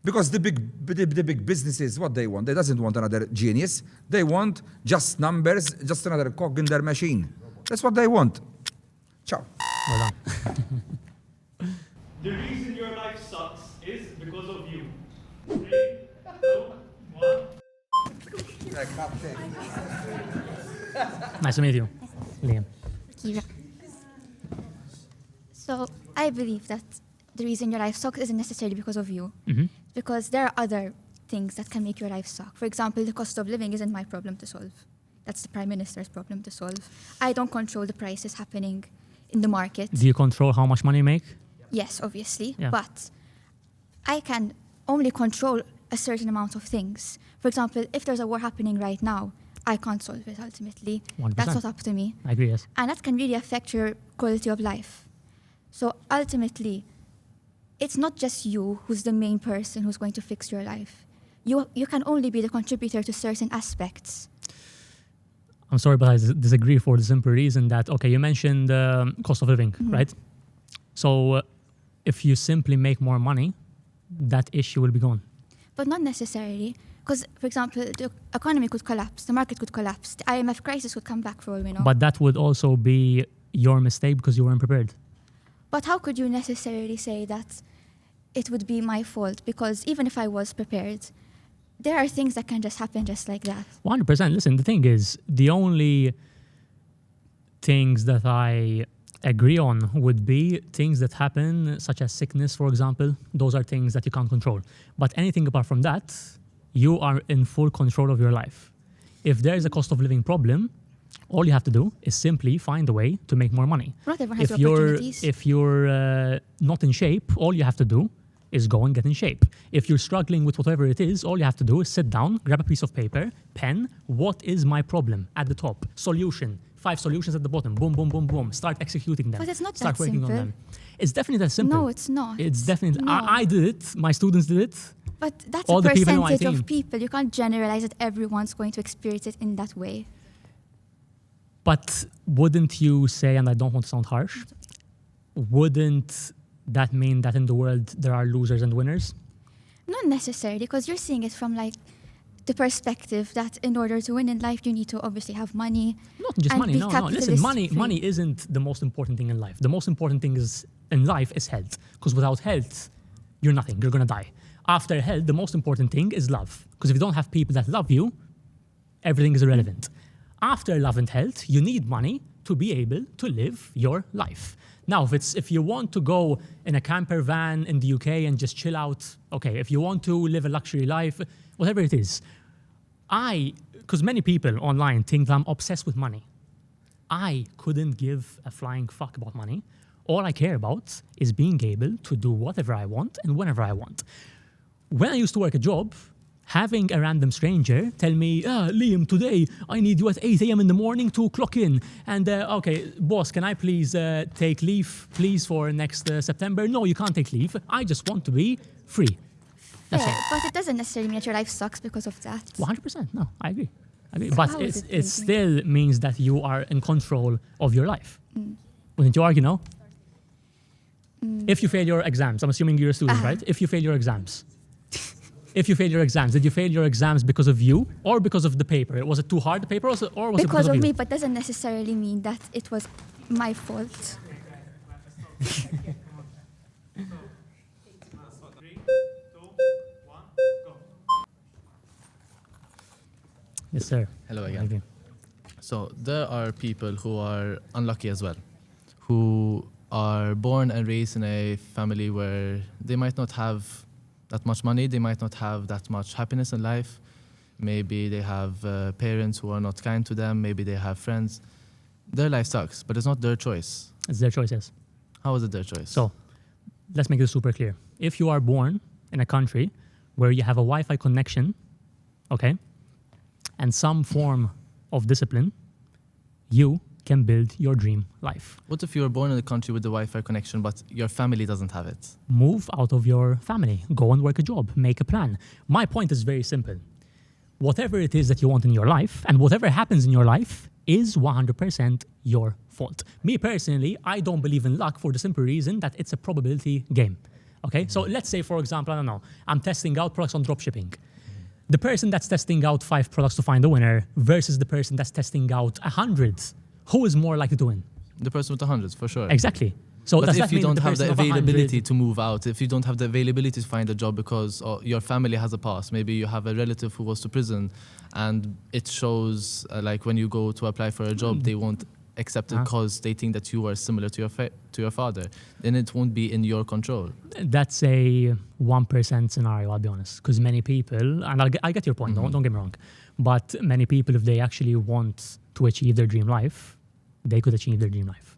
Because the big businesses, what they want, they doesn't want another genius. They want just numbers, just another cog in their machine. That's what they want. Ciao. Well done. The reason your life sucks is because of you. 3, 2, 1. Nice to meet you, Liam. Kira. So I believe that the reason your life sucks isn't necessarily because of you. Mhm. Because there are other things that can make your life suck. For example, the cost of living isn't my problem to solve. That's the Prime Minister's problem to solve. I don't control the prices happening in the market. Do you control how much money you make? Yes, obviously. Yeah. But I can only control a certain amount of things. For example, if there's a war happening right now, I can't solve it ultimately. 100%. That's not up to me. I agree, yes. And that can really affect your quality of life. So ultimately, it's not just you who's the main person who's going to fix your life. You can only be the contributor to certain aspects. I'm sorry, but I disagree for the simple reason that, okay, you mentioned cost of living, right? So if you simply make more money, that issue will be gone. But not necessarily. Because, for example, the economy could collapse, the market could collapse, the IMF crisis could come back for all we know. But that would also be your mistake because you weren't prepared. But how could you necessarily say that it would be my fault? Because even if I was prepared, there are things that can just happen just like that. 100%. Listen, the thing is, the only things that I agree on would be things that happen, such as sickness, for example. Those are things that you can't control. But anything apart from that, you are in full control of your life. If there is a cost of living problem, all you have to do is simply find a way to make more money. Not everyone has If the you're, opportunities. if you're not in shape, all you have to do is go and get in shape. If you're struggling with whatever it is, all you have to do is sit down, grab a piece of paper, pen. What is my problem? At the top. Solution. 5 solutions at the bottom. Boom, boom, boom, boom. Start executing them. But it's not Start that working simple. on them. It's definitely that simple. No, it's not. It's definitely. No. I did it. My students did it. But that's all a the people in my percentage team. of people. You can't generalize that everyone's going to experience it in that way. But wouldn't you say, and I don't want to sound harsh, wouldn't that mean that in the world there are losers and winners? Not necessarily, because you're seeing it from like the perspective that in order to win in life, you need to obviously have money. Not just and money. be No, no. Listen, capitalist free. money isn't the most important thing in life. The most important thing is in life is health. Because without health, you're nothing. You're gonna die. After health, the most important thing is love. Because if you don't have people that love you, everything is irrelevant. After love and health, you need money to be able to live your life. Now, if you want to go in a camper van in the UK and just chill out, okay. If you want to live a luxury life, whatever it is, because many people online think that I'm obsessed with money. I couldn't give a flying fuck about money. All I care about is being able to do whatever I want and whenever I want. When I used to work a job, having a random stranger tell me, Liam, today I need you at 8 a.m. in the morning to clock in. And, okay, boss, can I please take leave, please, for next September? No, you can't take leave. I just want to be free. That's Fair, all. but it doesn't necessarily mean that your life sucks because of that. 100%. No, I agree. So But how is it it thinking? still means that you are in control of your life. Mm. Wouldn't you argue, no? If you fail your exams, I'm assuming you're a student, Uh-huh. right? If you fail your exams. If you fail your exams, did you fail your exams because of you or because of the paper? Was it too hard, the paper, or was it Because because of you? me, but doesn't necessarily mean that it was my fault. Yes, sir. Hello I again. agree. So there are people who are unlucky as well, who are born and raised in a family where they might not have that much money, they might not have that much happiness in life. Maybe they have parents who are not kind to them, maybe they have friends. Their life sucks, but it's not their choice. It's their choice, yes. How is it their choice? So let's make this super clear. If you are born in a country where you have a Wi-Fi connection, okay, and some form of discipline, you can build your dream life. What if you were born in a country with the Wi-Fi connection, but your family doesn't have it? Move out of your family. Go and work a job. Make a plan. My point is very simple. Whatever it is that you want in your life and whatever happens in your life is 100% your fault. Me personally, I don't believe in luck for the simple reason that it's a probability game. Okay, so let's say, for example, I don't know, I'm testing out products on dropshipping. The person that's testing out 5 products to find a winner versus the person that's testing out 100, who is more likely to win? The person with the hundreds, for sure. Exactly. So but does if that you mean don't the have the person of 100 availability to move out, if you don't have the availability to find a job because your family has a past, maybe you have a relative who goes to prison and it shows like when you go to apply for a job, they won't accept it because they think that you are similar to your father, then it won't be in your control. That's a 1% scenario, I'll be honest, because many people, and I get your point, don't get me wrong, but many people, if they actually want to achieve their dream life, they could achieve their dream life.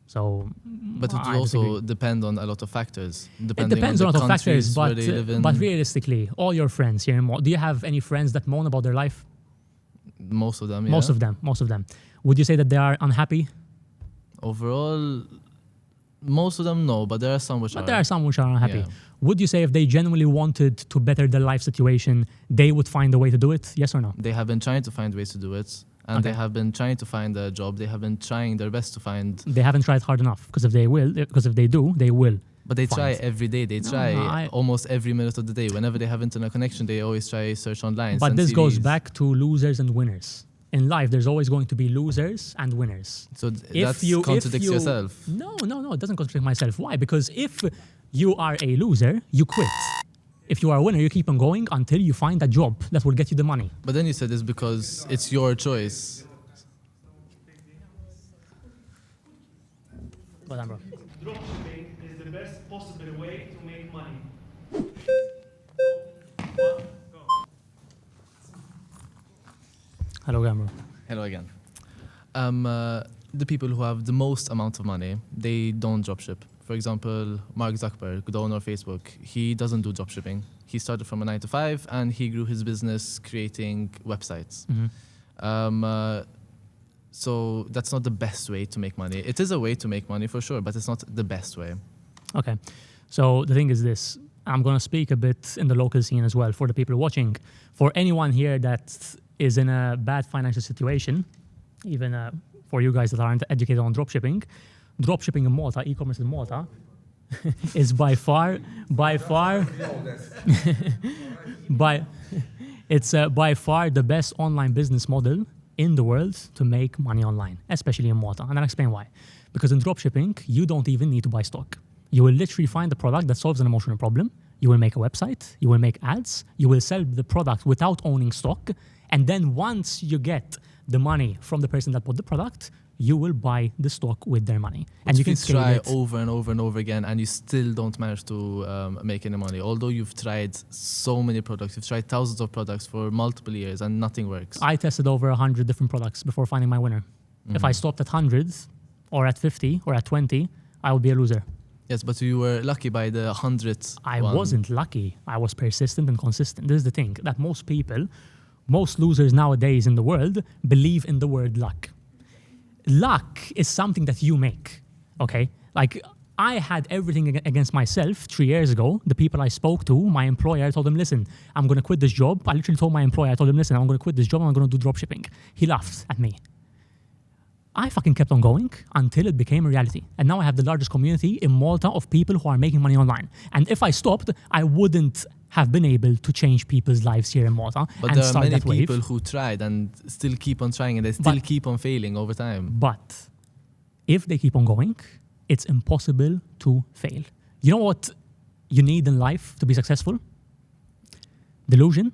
So, but it will also depend on a lot of factors. It depends on a lot of factors, but realistically, all your friends here, do you have any friends that moan about their life? Most of them, yeah. Most of them. Would you say that they are unhappy? Overall, most of them no, but there are some which are. But there are some which are unhappy. Yeah. Would you say if they genuinely wanted to better their life situation, they would find a way to do it? Yes or no? They have been trying to find ways to do it. And they have been trying to find a job. They have been trying their best to find. They haven't tried hard enough because if they do, they will. But they try every day. They try almost every minute of the day. Whenever they have internet connection, they always try search online. But this goes back to losers and winners. In life, there's always going to be losers and winners. So that contradicts yourself. No, it doesn't contradict myself. Why? Because if you are a loser, you quit. If you are a winner, you keep on going until you find a job that will get you the money. But then you said it's because it's your choice. Well done, bro. Dropshipping is the best possible way to make money. Hello, Gamro. Hello again. The people who have the most amount of money, they don't dropship. For example, Mark Zuckerberg, the owner of Facebook, he doesn't do dropshipping. He started from a 9-to-5 and he grew his business creating websites. So that's not the best way to make money. It is a way to make money for sure, but it's not the best way. Okay. So the thing is this. I'm going to speak a bit in the local scene as well for the people watching. For anyone here that is in a bad financial situation, even for you guys that aren't educated on dropshipping in Malta, e-commerce in Malta, is by far, it's by far the best online business model in the world to make money online, especially in Malta. And I'll explain why. Because in dropshipping, you don't even need to buy stock. You will literally find a product that solves an emotional problem. You will make a website, you will make ads, you will sell the product without owning stock. And then once you get the money from the person that bought the product, you will buy the stock with their money. And you can try it over and over and over again and you still don't manage to make any money. Although you've tried so many products, you've tried thousands of products for multiple years and nothing works. I tested over 100 different products before finding my winner. If I stopped at 100 or at 50 or at 20, I would be a loser. Yes, but you were lucky by the 100th I wasn't lucky. I was persistent and consistent. This is the thing, that most losers nowadays in the world believe in the word luck. Luck is something that you make, okay? Like, I had everything against myself 3 years ago. The people I spoke to, my employer, I told him, listen, I'm going to quit this job. I literally told my employer, I told him, listen, I'm going to quit this job and I'm going to do dropshipping. He laughed at me. I fucking kept on going until it became a reality. And now I have the largest community in Malta of people who are making money online. And if I stopped, I wouldn't have been able to change people's lives here in Malta. But and there are start many that wave. people who tried and still keep on trying and they still keep on failing over time. But if they keep on going, it's impossible to fail. You know what you need in life to be successful? Delusion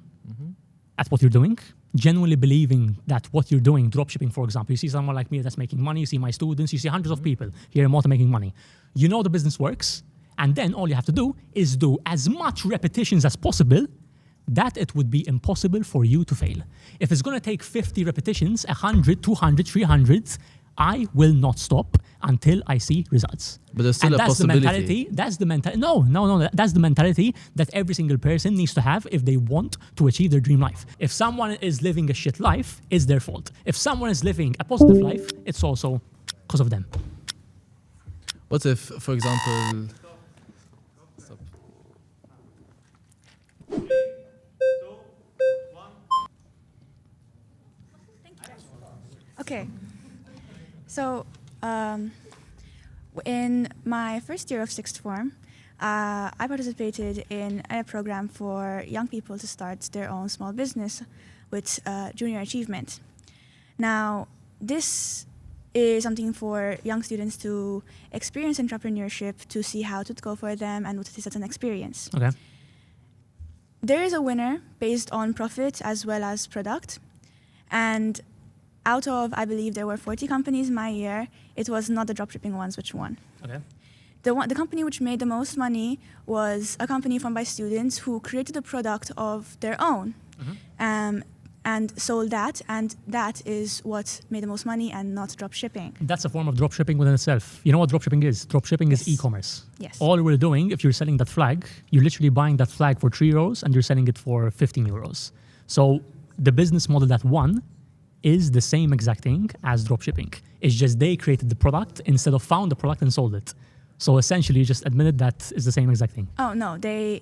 at what you're doing. Genuinely believing that what you're doing, dropshipping, for example, you see someone like me that's making money, you see my students, you see hundreds of people here in Malta making money. You know the business works, and then all you have to do is do as much repetitions as possible that it would be impossible for you to fail. If it's going to take 50 repetitions, 100, 200, 300, I will not stop until I see results. But there's still and a that's possibility. The mentality. That's the mentality. No. That's the mentality that every single person needs to have if they want to achieve their dream life. If someone is living a shit life, it's their fault. If someone is living a positive life, it's also because of them. What if, for example, Okay. So, in my first year of sixth form, I participated in a program for young people to start their own small business with junior achievement. Now, this is something for young students to experience entrepreneurship, to see how it would go for them and what it is as an experience. Okay. There is a winner based on profit as well as product. And out of, I believe there were 40 companies my year, it was not the dropshipping ones which won. Okay. The company which made the most money was a company formed by students who created a product of their own and sold that, and that is what made the most money and not dropshipping. That's a form of dropshipping within itself. You know what dropshipping is? Dropshipping is e-commerce. Yes. All we're doing, if you're selling that flag, you're literally buying that flag for €3 and you're selling it for €15. So the business model that won is the same exact thing as dropshipping. It's just they created the product instead of found the product and sold it. So essentially, you just admitted that is the same exact thing. Oh no, they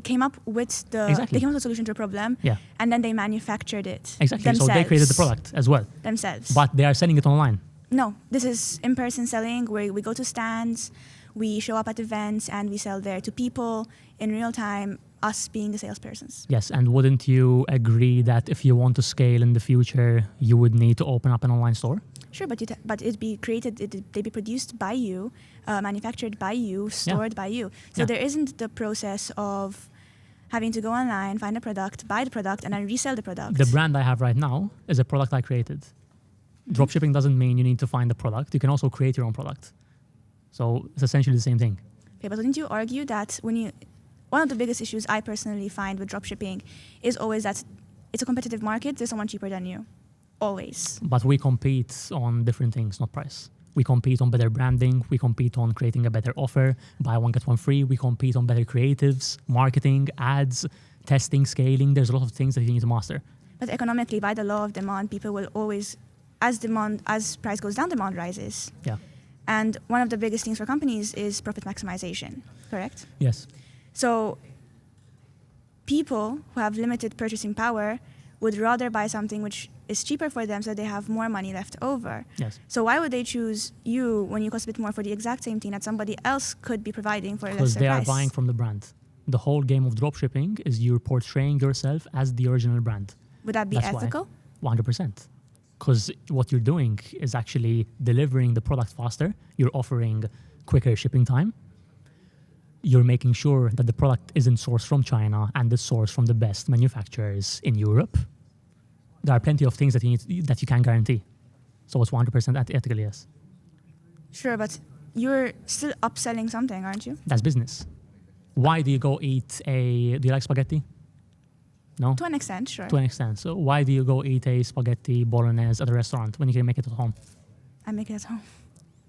came up with Exactly. they came up with a solution to a problem, Yeah. and then they manufactured it Exactly. themselves. So they created the product as well. Themselves. But they are selling it online. No, this is in-person selling where we go to stands, we show up at events, and we sell there to people in real time, us being the salespersons. Yes, and wouldn't you agree that if you want to scale in the future, you would need to open up an online store? Sure, but it'd be created, they'd be produced by you, manufactured by you, stored by you. So there isn't the process of having to go online, find a product, buy the product, and then resell the product. The brand I have right now is a product I created. Dropshipping doesn't mean you need to find the product. You can also create your own product. So it's essentially the same thing. Okay, but wouldn't you argue that one of the biggest issues I personally find with dropshipping is always that it's a competitive market, there's someone cheaper than you. Always. But we compete on different things, not price. We compete on better branding. We compete on creating a better offer. Buy one, get one free. We compete on better creatives, marketing, ads, testing, scaling. There's a lot of things that you need to master. But economically, by the law of demand, people will always, as price goes down, demand rises. Yeah. And one of the biggest things for companies is profit maximization, correct? Yes. So people who have limited purchasing power would rather buy something which is cheaper for them so they have more money left over. Yes. So why would they choose you when you cost a bit more for the exact same thing that somebody else could be providing for a lesser price? Because they are buying from the brand. The whole game of dropshipping is you're portraying yourself as the original brand. Would that be That's ethical? 100%. Because what you're doing is actually delivering the product faster. You're offering quicker shipping time. You're making sure that the product isn't sourced from China and is sourced from the best manufacturers in Europe. There are plenty of things that you can guarantee. So it's 100% ethical, yes. Sure, but you're still upselling something, aren't you? That's business. Why do you go eat do you like spaghetti? No? To an extent, sure. To an extent. So why do you go eat a spaghetti bolognese at a restaurant when you can make it at home? I make it at home.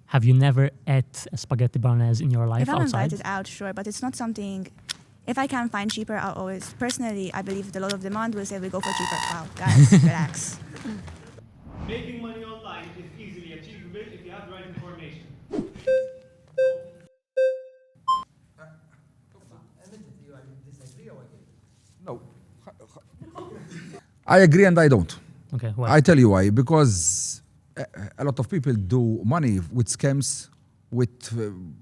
Have you never ate a spaghetti bolognese in your life If I'm outside? invited out, sure, but it's not something. If I can find cheaper, I'll always. Personally, I believe the law of demand will say we go for cheaper. Wow, guys, relax. Making money online is easily achievable if you have the right information. No. I agree and I don't. Okay, why? I tell you why. Because a lot of people do money with scams, with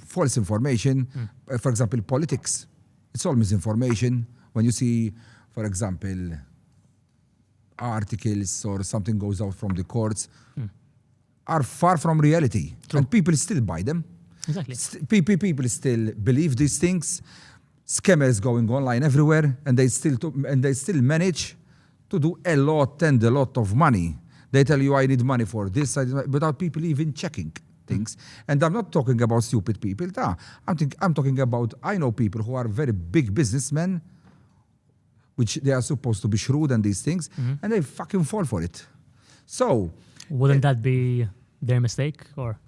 false information. For example, politics. It's all misinformation. When you see, for example, articles or something goes out from the courts, are far from reality. True. And people still buy them. Exactly. People still believe these things. Scammers going online everywhere, and they still manage to do a lot of money. They tell you, I need money for this, without people even checking things. And I'm not talking about stupid people. I'm talking about, I know people who are very big businessmen, which they are supposed to be shrewd and these things, and they fucking fall for it. So, Wouldn't that be their mistake? Or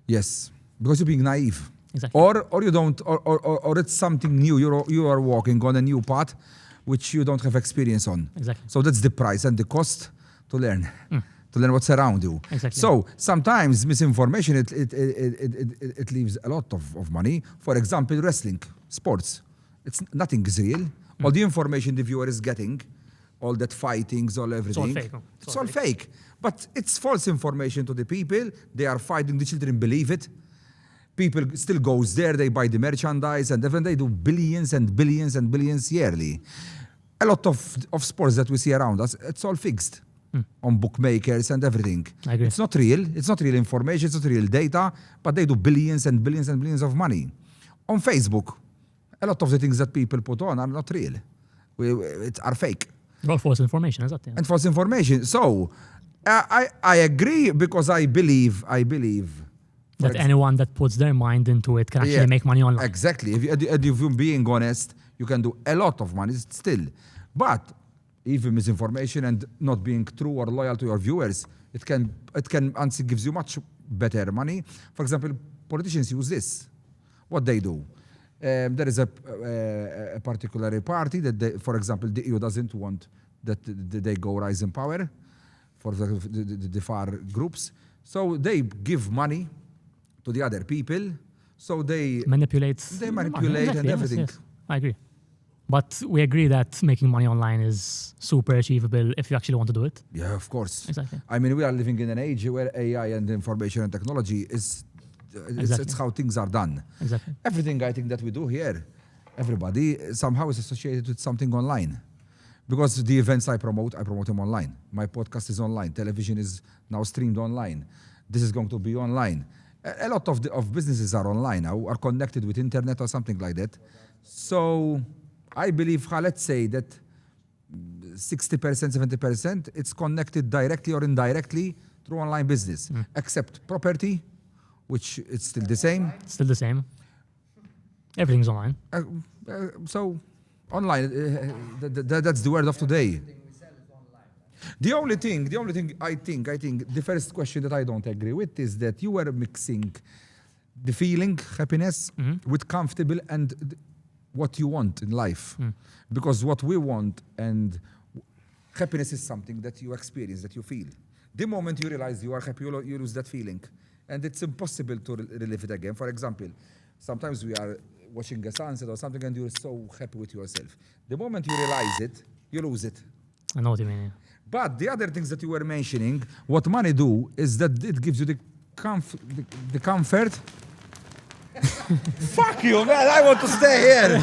Yes, because you're being naive. Exactly. Or you don't, or it's something new. You are walking on a new path, which you don't have experience on. Exactly. So that's the price and the cost to learn. To learn what's around you. Exactly. So sometimes misinformation, it leaves a lot of money. For example, wrestling, sports. Nothing is real. All the information the viewer is getting, all that fightings, all everything. fake. It's all fake. But it's false information to the people. They are fighting, the children believe it. People still goes there, they buy the merchandise, and then they do billions and billions and billions yearly. A lot of sports that we see around us, it's all fixed on bookmakers and everything. I agree. It's not real. It's not real information. It's not real data. But they do billions and billions and billions of money. On Facebook, a lot of the things that people put on are not real. Are fake. Or false information, exactly. And false information. So I agree because I believe that anyone that puts their mind into it can actually make money online. Exactly. If you're being honest, you can do a lot of money still. But even misinformation and not being true or loyal to your viewers, it can and gives you much better money. For example, politicians use this. What they do. There is a particular party that, for example, the EU doesn't want that they go rise in power for the far groups. So they give money to the other people. So they manipulate Exactly, and everything. Yes. I agree. But we agree that making money online is super achievable if you actually want to do it. Yeah, of course. Exactly. I mean, we are living in an age where AI and information and technology it's how things are done. Exactly. Everything I think that we do here, everybody somehow is associated with something online. Because the events I promote them online. My podcast is online. Television is now streamed online. This is going to be online. A lot of businesses are online now, are connected with internet or something like that. So I believe, let's say that 60%, 70%, it's connected directly or indirectly through online business, except property, which it's still the same. Still the same. Everything's online. So online, that's the word of today. The only thing I think the first question that I don't agree with is that you were mixing the feeling, happiness, with comfortable and what you want in life. Because what we want and happiness is something that you experience, that you feel. The moment you realize you are happy, you lose that feeling. And it's impossible to relive it again. For example, sometimes we are watching a sunset or something and you're so happy with yourself. The moment you realize it, you lose it. I know what you mean. But the other things that you were mentioning, what money do is that it gives you the comfort. Fuck you, man! I want to stay here.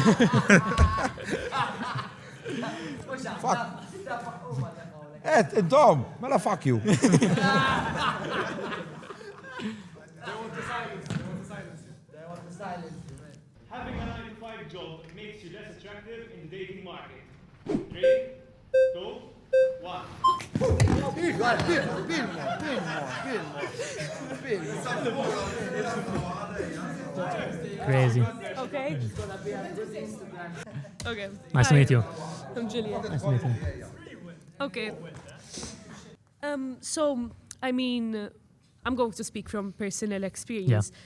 Fuck. Tom, mela fuck you. Having a 9-to-5 job makes you less attractive in the dating market. 3, 2, 1. Crazy. Okay. Okay. Nice to meet you. I'm Julia. Nice to meet you. Okay. So, I mean, I'm going to speak from personal experience. Yeah.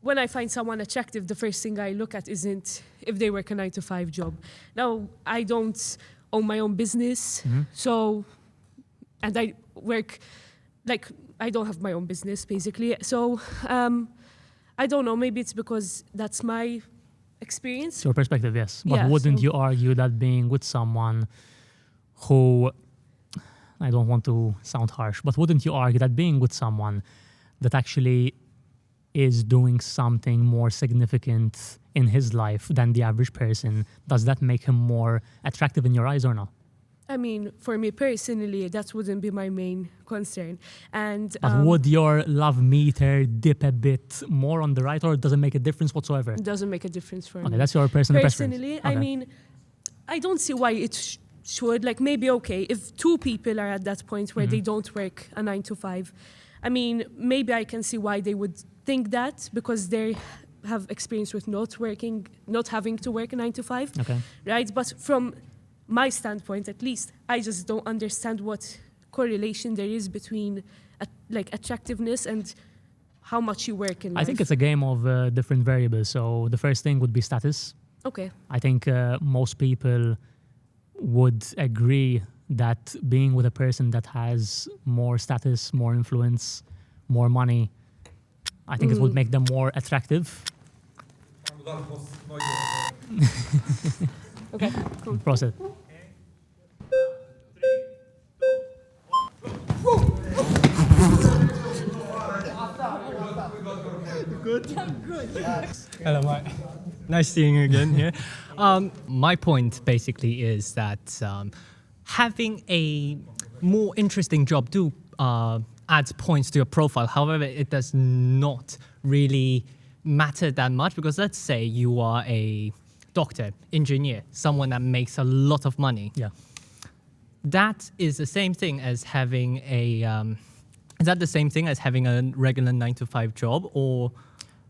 When I find someone attractive, the first thing I look at isn't if they work a 9-to-5 job. Now, I don't own my own business, so, and I work, I don't have my own business, basically. So, I don't know, maybe it's because that's my experience. It's your perspective, yes. But Yeah, wouldn't so- you argue that being with someone who, I don't want to sound harsh, but wouldn't you argue that being with someone that actually is doing something more significant in his life than the average person, does that make him more attractive in your eyes or not? I mean, for me personally, that wouldn't be my main concern. And But would your love meter dip a bit more on the right, or does it make a difference whatsoever? it doesn't make a difference for me. Okay, that's your personal preference. Personally, I Okay. mean, I don't see why it should. Maybe okay, if two people are at that point where they don't work a 9-to-5, I mean, maybe I can see why they would think that, because they have experience with not having to work a 9-to-5, Okay. right? But from my standpoint, at least, I just don't understand what correlation there is between like attractiveness and how much you work in life? I think it's a game of different variables. So the first thing would be status. Okay. I think most people would agree that being with a person that has more status, more influence, more money, I think it would make them more attractive. Okay, cool. Process. Hello, Mike. Nice seeing you again here. My point basically is that having a more interesting job do add points to your profile. However, it does not really matter that much because let's say you are a doctor, engineer, someone that makes a lot of money. Yeah. That is the same thing as having a. Is that the same thing as having a regular 9-to-5 job, or?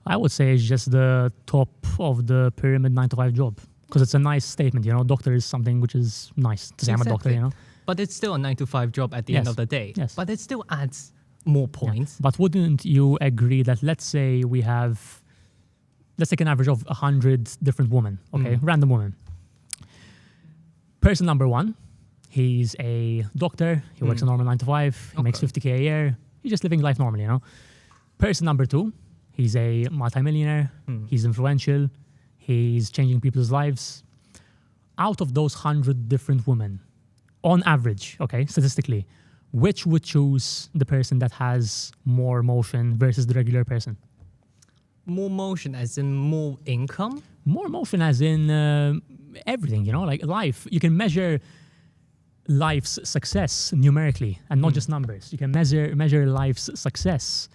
I would say it's just the top of the pyramid 9-to-5 job because it's a nice statement. You know, doctor is something which is nice to say I'm a doctor. You know, but it's still a 9-to-5 job at the end of the day. Yes. But it still adds more points. Yeah. But wouldn't you agree that let's say we have, let's take an average of 100 different women, okay, random women. Person number one, he's a doctor. He works a normal 9-to-5. He makes 50K a year. He's just living life normally, you know. Person number two, he's a multimillionaire. He's influential. He's changing people's lives. Out of those 100 different women, on average, okay, statistically, which would choose the person that has more motion versus the regular person? More motion as in more income? More motion as in everything, you know, like life. You can measure life's success numerically and not just numbers. You can measure life's success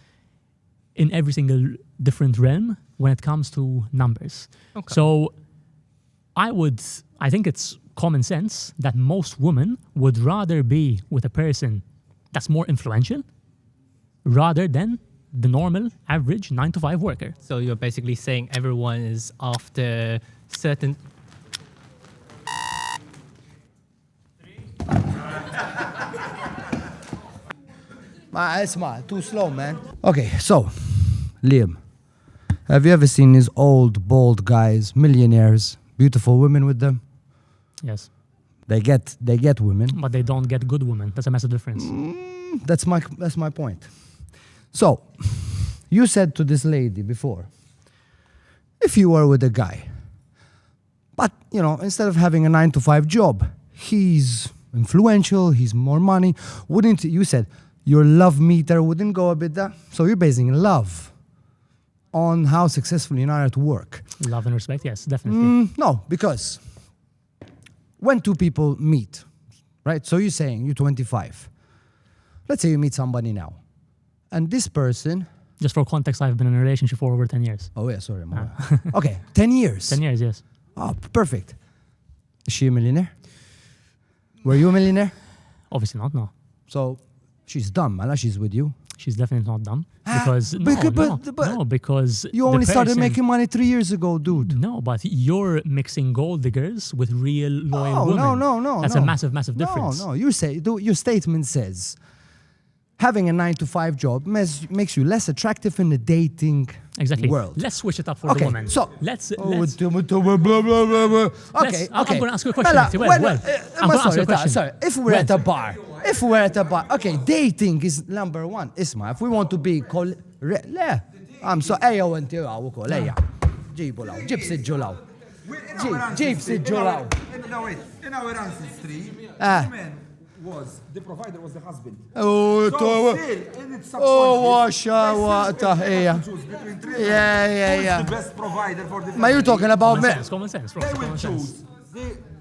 in every single different realm when it comes to numbers. Okay. So I think it's common sense that most women would rather be with a person that's more influential rather than the normal average 9-to-5 worker. So you're basically saying everyone is after certain. Too slow, man. Okay, so, Liam, have you ever seen these old, bald guys, millionaires, beautiful women with them? Yes. They get women. But they don't get good women. That's a massive difference. That's my point. So, you said to this lady before, if you were with a guy, but, you know, instead of having a 9-to-5 job, he's influential, he's more money, wouldn't you said your love meter wouldn't go a bit there? So you're basing love on how successful you are at work. Love and respect, yes, definitely. No, because when two people meet, right? So you're saying you're 25. Let's say you meet somebody now. And this person... Just for context, I've been in a relationship for over 10 years. Oh, yeah, sorry. Okay, 10 years. 10 years, yes. Oh, perfect. Is she a millionaire? Were you a millionaire? Obviously not, no. So she's dumb, and she's with you. She's definitely not dumb. Because, because you only started making money 3 years ago, dude. No, but you're mixing gold diggers with real loyal women. No. That's a massive, massive difference. No. Your statement says having a 9-to-5 job makes you less attractive in the dating world. Let's switch it up for the woman. So let's blah, blah, blah, blah. Okay. I'm going to ask you a question. I'm going to ask you a question. Sorry, if we're at a bar, okay, dating is number one. Isma, if we want to be I'm so ayo and you are leja. Ġibu law, ġib sidġu law. Ġib sidġu law. In our ancestry, the provider was the husband. Oh, yeah. The best provider for the family. But you're talking about common sense. They will choose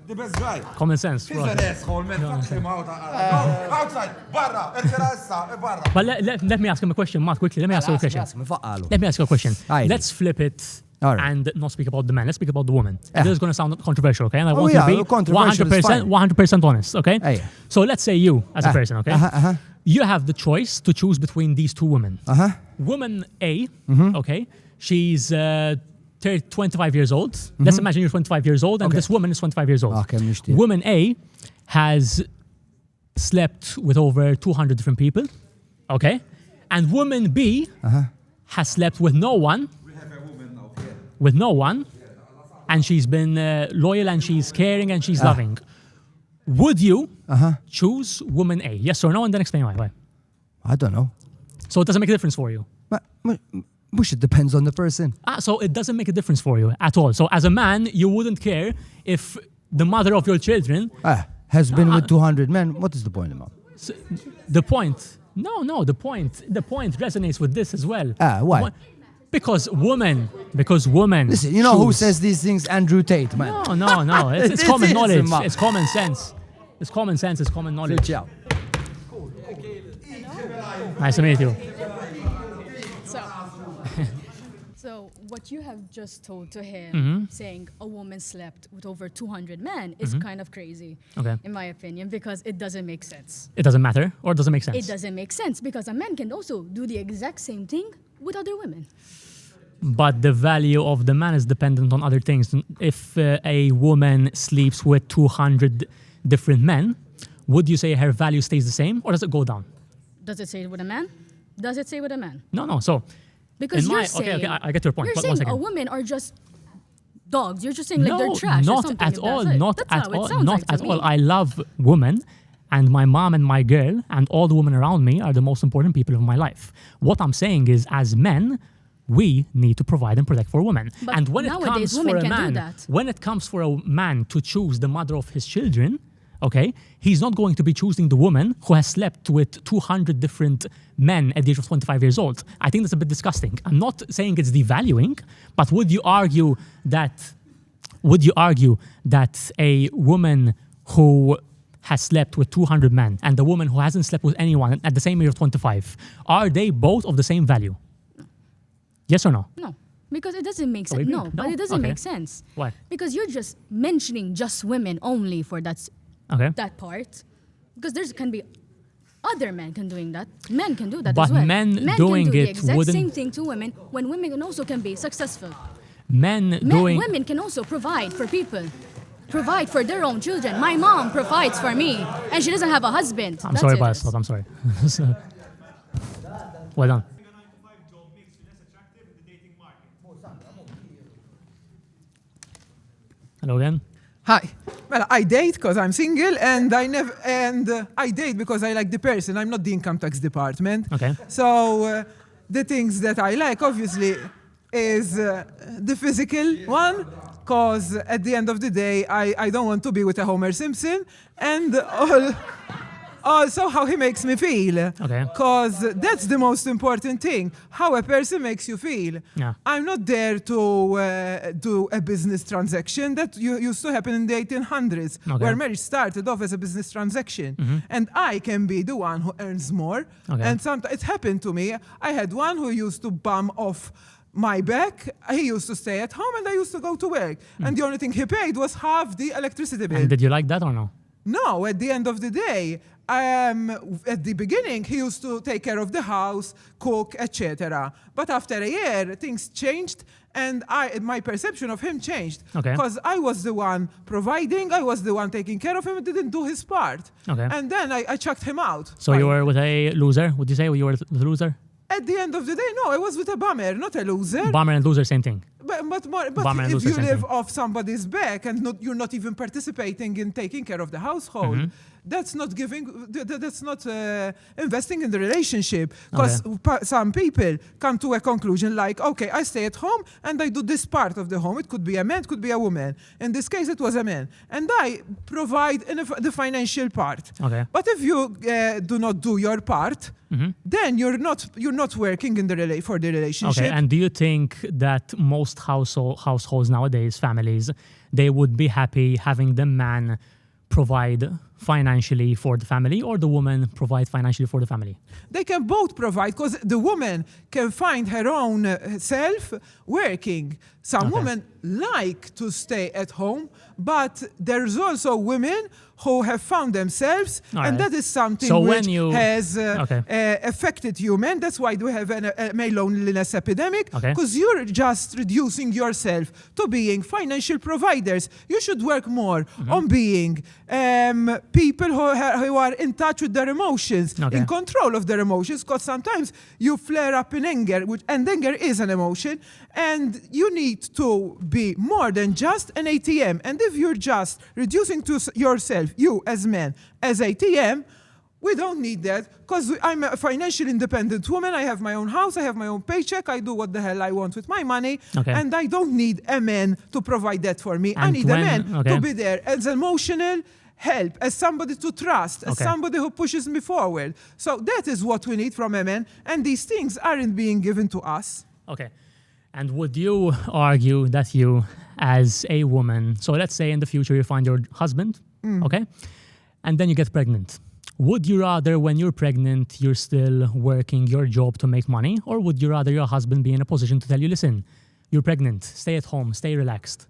the best guy. Common sense. He's an asshole, man. Fuck him out. Go outside. Barra. Barra. But let me ask him a question, Matt, quickly. Let me ask you a question. Let's flip it and not speak about the man. Let's speak about the woman. This is going to sound controversial, okay? And I want to be 100% honest, okay? So let's say you, as a person, okay? You have the choice to choose between these two women. Woman A, okay? She's 25 years old. Let's imagine you're 25 years old and this woman is 25 years old. Woman A has slept with over 200 different people. Okay? And woman B has slept with no one. With no one. And she's been loyal and she's caring and she's loving. Would you choose woman A? Yes or no? And then explain why. I don't know. So it doesn't make a difference for you? It depends on the person. So it doesn't make a difference for you at all. So as a man, you wouldn't care if the mother of your children has been with 200 men. What is the point, Imam? So the point. No, the point resonates with this as well. Why? Because woman. Listen, you know who says these things? Andrew Tate, man. No. It's common knowledge. It's common sense. It's common sense. It's common knowledge. Nice to meet you. So what you have just told to him, saying a woman slept with over 200 men, is kind of crazy, in my opinion, because it doesn't make sense. It doesn't matter, or it doesn't make sense? It doesn't make sense, because a man can also do the exact same thing with other women. But the value of the man is dependent on other things. If a woman sleeps with 200 different men, would you say her value stays the same, or does it go down? Does it say it with a man? Does it say with a man? No. So, because you're saying, I get your point. You're but saying 1 second. women are just dogs. You're just saying like they're trash or something. Not at all. Not at all. Me. I love women, and my mom and my girl and all the women around me are the most important people of my life. What I'm saying is, as men, we need to provide and protect for women. But and when nowadays, when it comes for a man to choose the mother of his children, okay, he's not going to be choosing the woman who has slept with 200 different men at the age of 25 years old. I think that's a bit disgusting. I'm not saying it's devaluing, but would you argue that a woman who has slept with 200 men and the woman who hasn't slept with anyone at the same age of 25, are they both of the same value? Yes or no? No. Because it doesn't make sense. No, but it doesn't make sense. Why? Because you're just mentioning just women only for that part. Because there can be other men doing that. Men can do that as well. But men doing can do it the exact wouldn't... same thing to women when women also can be successful. Women can also provide for people. Provide for their own children. My mom provides for me and she doesn't have a husband. I'm sorry, Bastot. I'm sorry. Well done. Hello again. Hi. Well, I date because I'm single, and I date because I like the person. I'm not the income tax department. Okay. So the things that I like, obviously, is the physical one, because at the end of the day, I don't want to be with a Homer Simpson, and also how he makes me feel. Okay. Because that's the most important thing, how a person makes you feel. Yeah. I'm not there to do a business transaction. That used to happen in the 1800s, where marriage started off as a business transaction. And I can be the one who earns more. And sometimes it happened to me. I had one who used to bum off my back. He used to stay at home and I used to go to work. And the only thing he paid was half the electricity bill. And did you like that or no? No, at the end of the day, at the beginning, he used to take care of the house, cook, etc. But after a year, things changed, and my perception of him changed. Because I was the one providing, I was the one taking care of him, and didn't do his part. And then I chucked him out. So you were with a loser? Would you say you were with a loser? At the end of the day, no, I was with a bummer, not a loser. Bummer and loser, same thing. But if you live off somebody's back and you're not even participating in taking care of the household, that's not investing in the relationship. Because some people come to a conclusion like, okay, I stay at home and I do this part of the home. It could be a man, it could be a woman. In this case, it was a man. And I provide the financial part. But if you do not do your part, then you're not working for the relationship. And do you think that most households nowadays, families, they would be happy having the man provide financially for the family or the woman provide financially for the family? They can both provide, because the woman can find her own self working. Some women like to stay at home, but there's also women who have found themselves, and that is something which has affected human. That's why we have a male loneliness epidemic, because you're just reducing yourself to being financial providers. You should work more on being people who are in touch with their emotions, Okay. in control of their emotions, because sometimes you flare up in anger, and anger is an emotion, and you need to be more than just an ATM. And if you're just reducing to yourself, you as men, as ATM, we don't need that, because I'm a financially independent woman. I have my own house, I have my own paycheck, I do what the hell I want with my money, Okay. and I don't need a man to provide that for me. I And need a when- man okay. to be there as emotional help, as somebody to trust, as Okay. somebody who pushes me forward. So that is what we need from a man, and these things aren't being given to us. Okay. And would you argue that you, as a woman, so let's say in the future you find your husband, okay, and then you get pregnant. Would you rather, when you're pregnant, you're still working your job to make money, or would you rather your husband be in a position to tell you, listen, you're pregnant, stay at home, stay relaxed?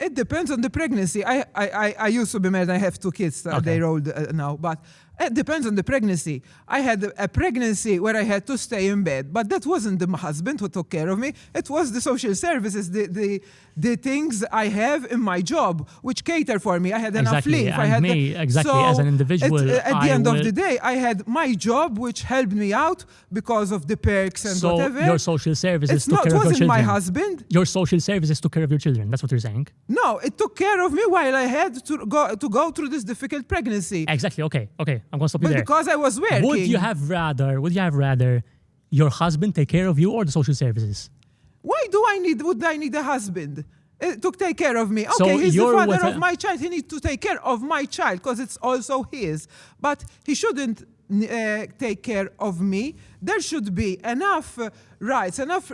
It depends on the pregnancy. I used to be married. I have 2 kids. Okay. They're old now, but it depends on the pregnancy. I had a pregnancy where I had to stay in bed, but that wasn't the husband who took care of me. It was the social services, the things I have in my job, which cater for me. I had enough Exactly, leave. I and had me, exactly, as an individual, at the I end of will- the day, I had my job, which helped me out because of the perks and So whatever. your social services It's took not, care of your wasn't children. my husband. Your social services took care of your children. That's what you're saying. No, it took care of me while I had to go through this difficult pregnancy. Exactly. Okay. I'm gonna stop you But there. because I was working. Would you have rather your husband take care of you or the social services? Why would I need a husband to take care of me? So Okay, he's the you're father with of my child. He needs to take care of my child because it's also his. But he shouldn't take care of me. There should be enough rights, enough.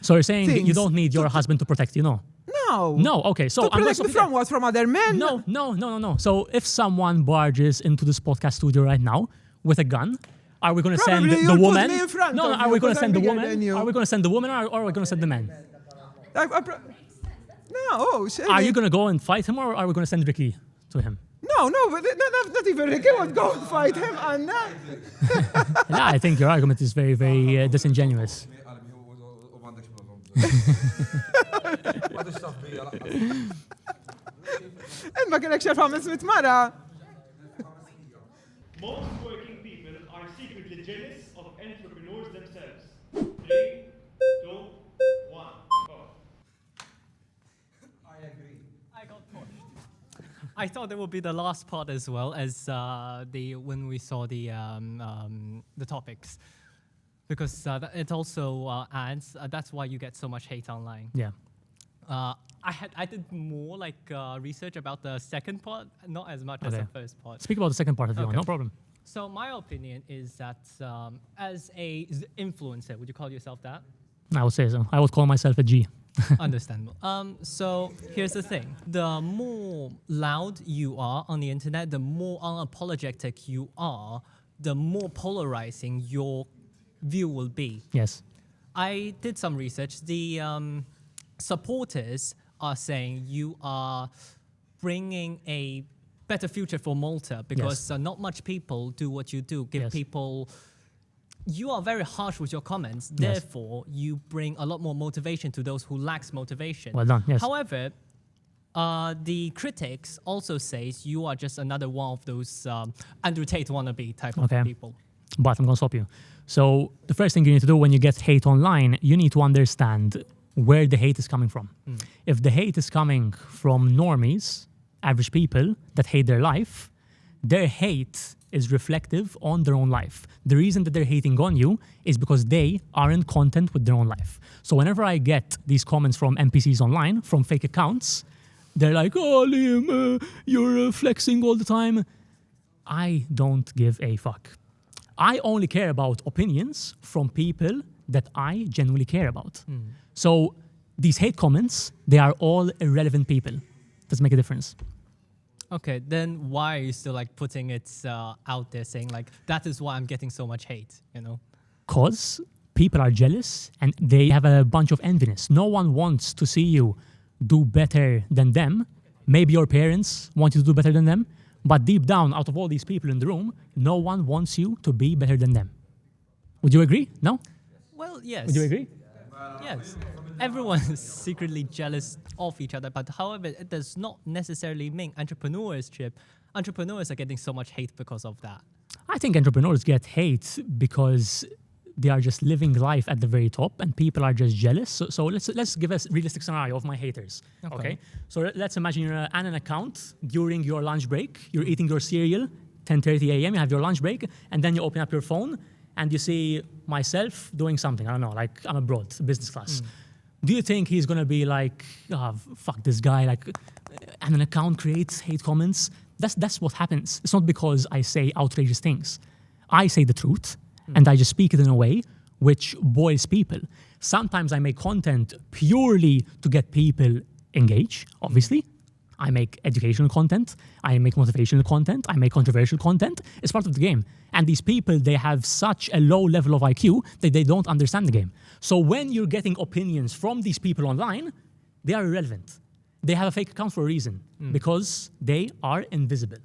So you're saying that you things don't need your husband to protect you, no? No. No, okay. So to I'm gonna protect stop me you there. from what? From other men? No. So if someone barges into this podcast studio right now with a gun, are we going to send Probably the you'll put woman? me in front No, of are you we going to 'cause send the I'm bigger woman? than you. Are we going to send the woman or are we going to send the man? No. Are you going to go and fight him or are we going to send Ricky to him? No, but not even Ricky would go and fight him, Anna. Yeah, I think your argument is very, very disingenuous. Ma kellek xaf 500 mara. Most working people are secretly jealous of entrepreneurs themselves. 3, 2, 1, go. I agree. I got pushed. I thought it would be the last part as well as when we saw the topics, because it also adds. That's why you get so much hate online. Yeah. I did more research about the second part, not as much as Okay. the first part. Speak about the second part if you want, no problem. So my opinion is that as a influencer, would you call yourself that? I would say so. I would call myself a G. Understandable. So here's the thing. The more loud you are on the internet, the more unapologetic you are, the more polarizing your view will be. Yes. I did some research. The supporters are saying you are bringing a better future for Malta because not much people do what you do. Give people. You are very harsh with your comments. Therefore, you bring a lot more motivation to those who lacks motivation. Well done, yes. However, the critics also says you are just another one of those Andrew Tate wannabe type of people. But I'm going to stop you. So the first thing you need to do when you get hate online, you need to understand where the hate is coming from. If the hate is coming from normies, average people that hate their life, their hate is reflective on their own life. The reason that they're hating on you is because they aren't content with their own life. So whenever I get these comments from NPCs online, from fake accounts, they're like, oh, Liam, you're flexing all the time. I don't give a fuck. I only care about opinions from people that I genuinely care about. So these hate comments, they are all irrelevant people. Doesn't make a difference. Okay, then why are you still putting it out there saying that is why I'm getting so much hate, you know? Because people are jealous and they have a bunch of enviness. No one wants to see you do better than them. Maybe your parents want you to do better than them, but deep down, out of all these people in the room, no one wants you to be better than them. Would you agree? No? Well, yes. Would you agree? Yes, everyone is secretly jealous of each other, but however, it does not necessarily mean entrepreneurs are getting so much hate because of that. I think entrepreneurs get hate because they are just living life at the very top and people are just jealous. So let's give a realistic scenario of my haters. Okay. So let's imagine you're at an account during your lunch break. You're eating your cereal, 10:30 a.m. You have your lunch break, and then you open up your phone and you see myself doing something. I don't know, like I'm abroad, business class. Do you think he's gonna be like, oh, fuck this guy, like, and an account creates hate comments? That's what happens. It's not because I say outrageous things. I say the truth, and I just speak it in a way which boils people. Sometimes I make content purely to get people engaged, obviously. I make educational content, I make motivational content, I make controversial content. It's part of the game. And these people, they have such a low level of IQ that they don't understand the game. So when you're getting opinions from these people online, they are irrelevant. They have a fake account for a reason, because they are invisible.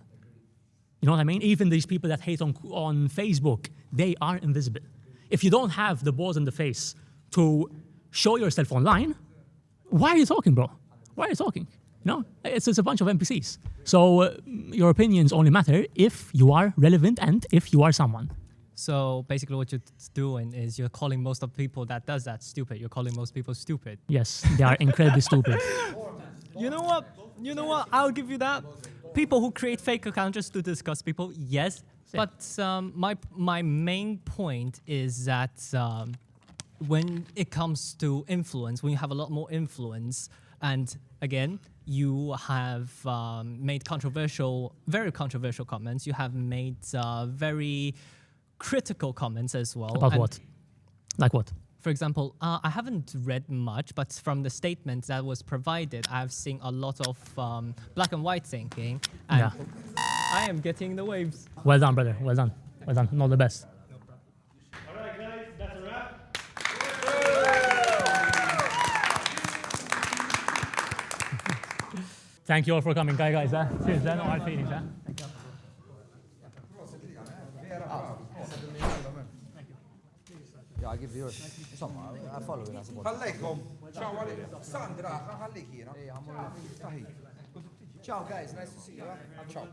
You know what I mean? Even these people that hate on Facebook, they are invisible. If you don't have the balls in the face to show yourself online, why are you talking, bro? Why are you talking? No, it's a bunch of NPCs. So your opinions only matter if you are relevant and if you are someone. So basically what you're doing is you're calling most of the people that does that stupid. You're calling most people stupid. Yes, they are incredibly stupid. You know what? I'll give you that. People who create fake accounts just to discuss people, yes. But my main point is that when it comes to influence, when you have a lot more influence, and again, you have made very controversial comments. You have made very critical comments as well. About what? Like what? For example, I haven't read much, but from the statements that was provided, I've seen a lot of black and white thinking, and I am getting the waves. Well done, brother. Well done. Well done. Not the best. All right, guys, that's a wrap. Thank you all for coming, guys. Cheers, no hard feelings. Yeah, I give yours. Insomma, I follow it, I suppose. Ħallejkom. Ciao għalik. Sandra, ħallik jiena. Ciao guys, nice to see you. Ciao.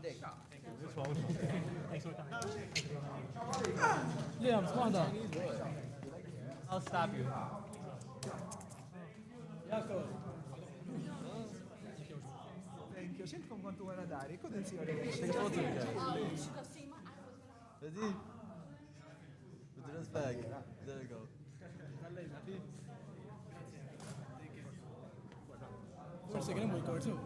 Liam, smada. I'll stop you. Thank you. Xintkom kontu għana dari, couldn't see your Ready? With the rest back. There you go. We're second boy car too.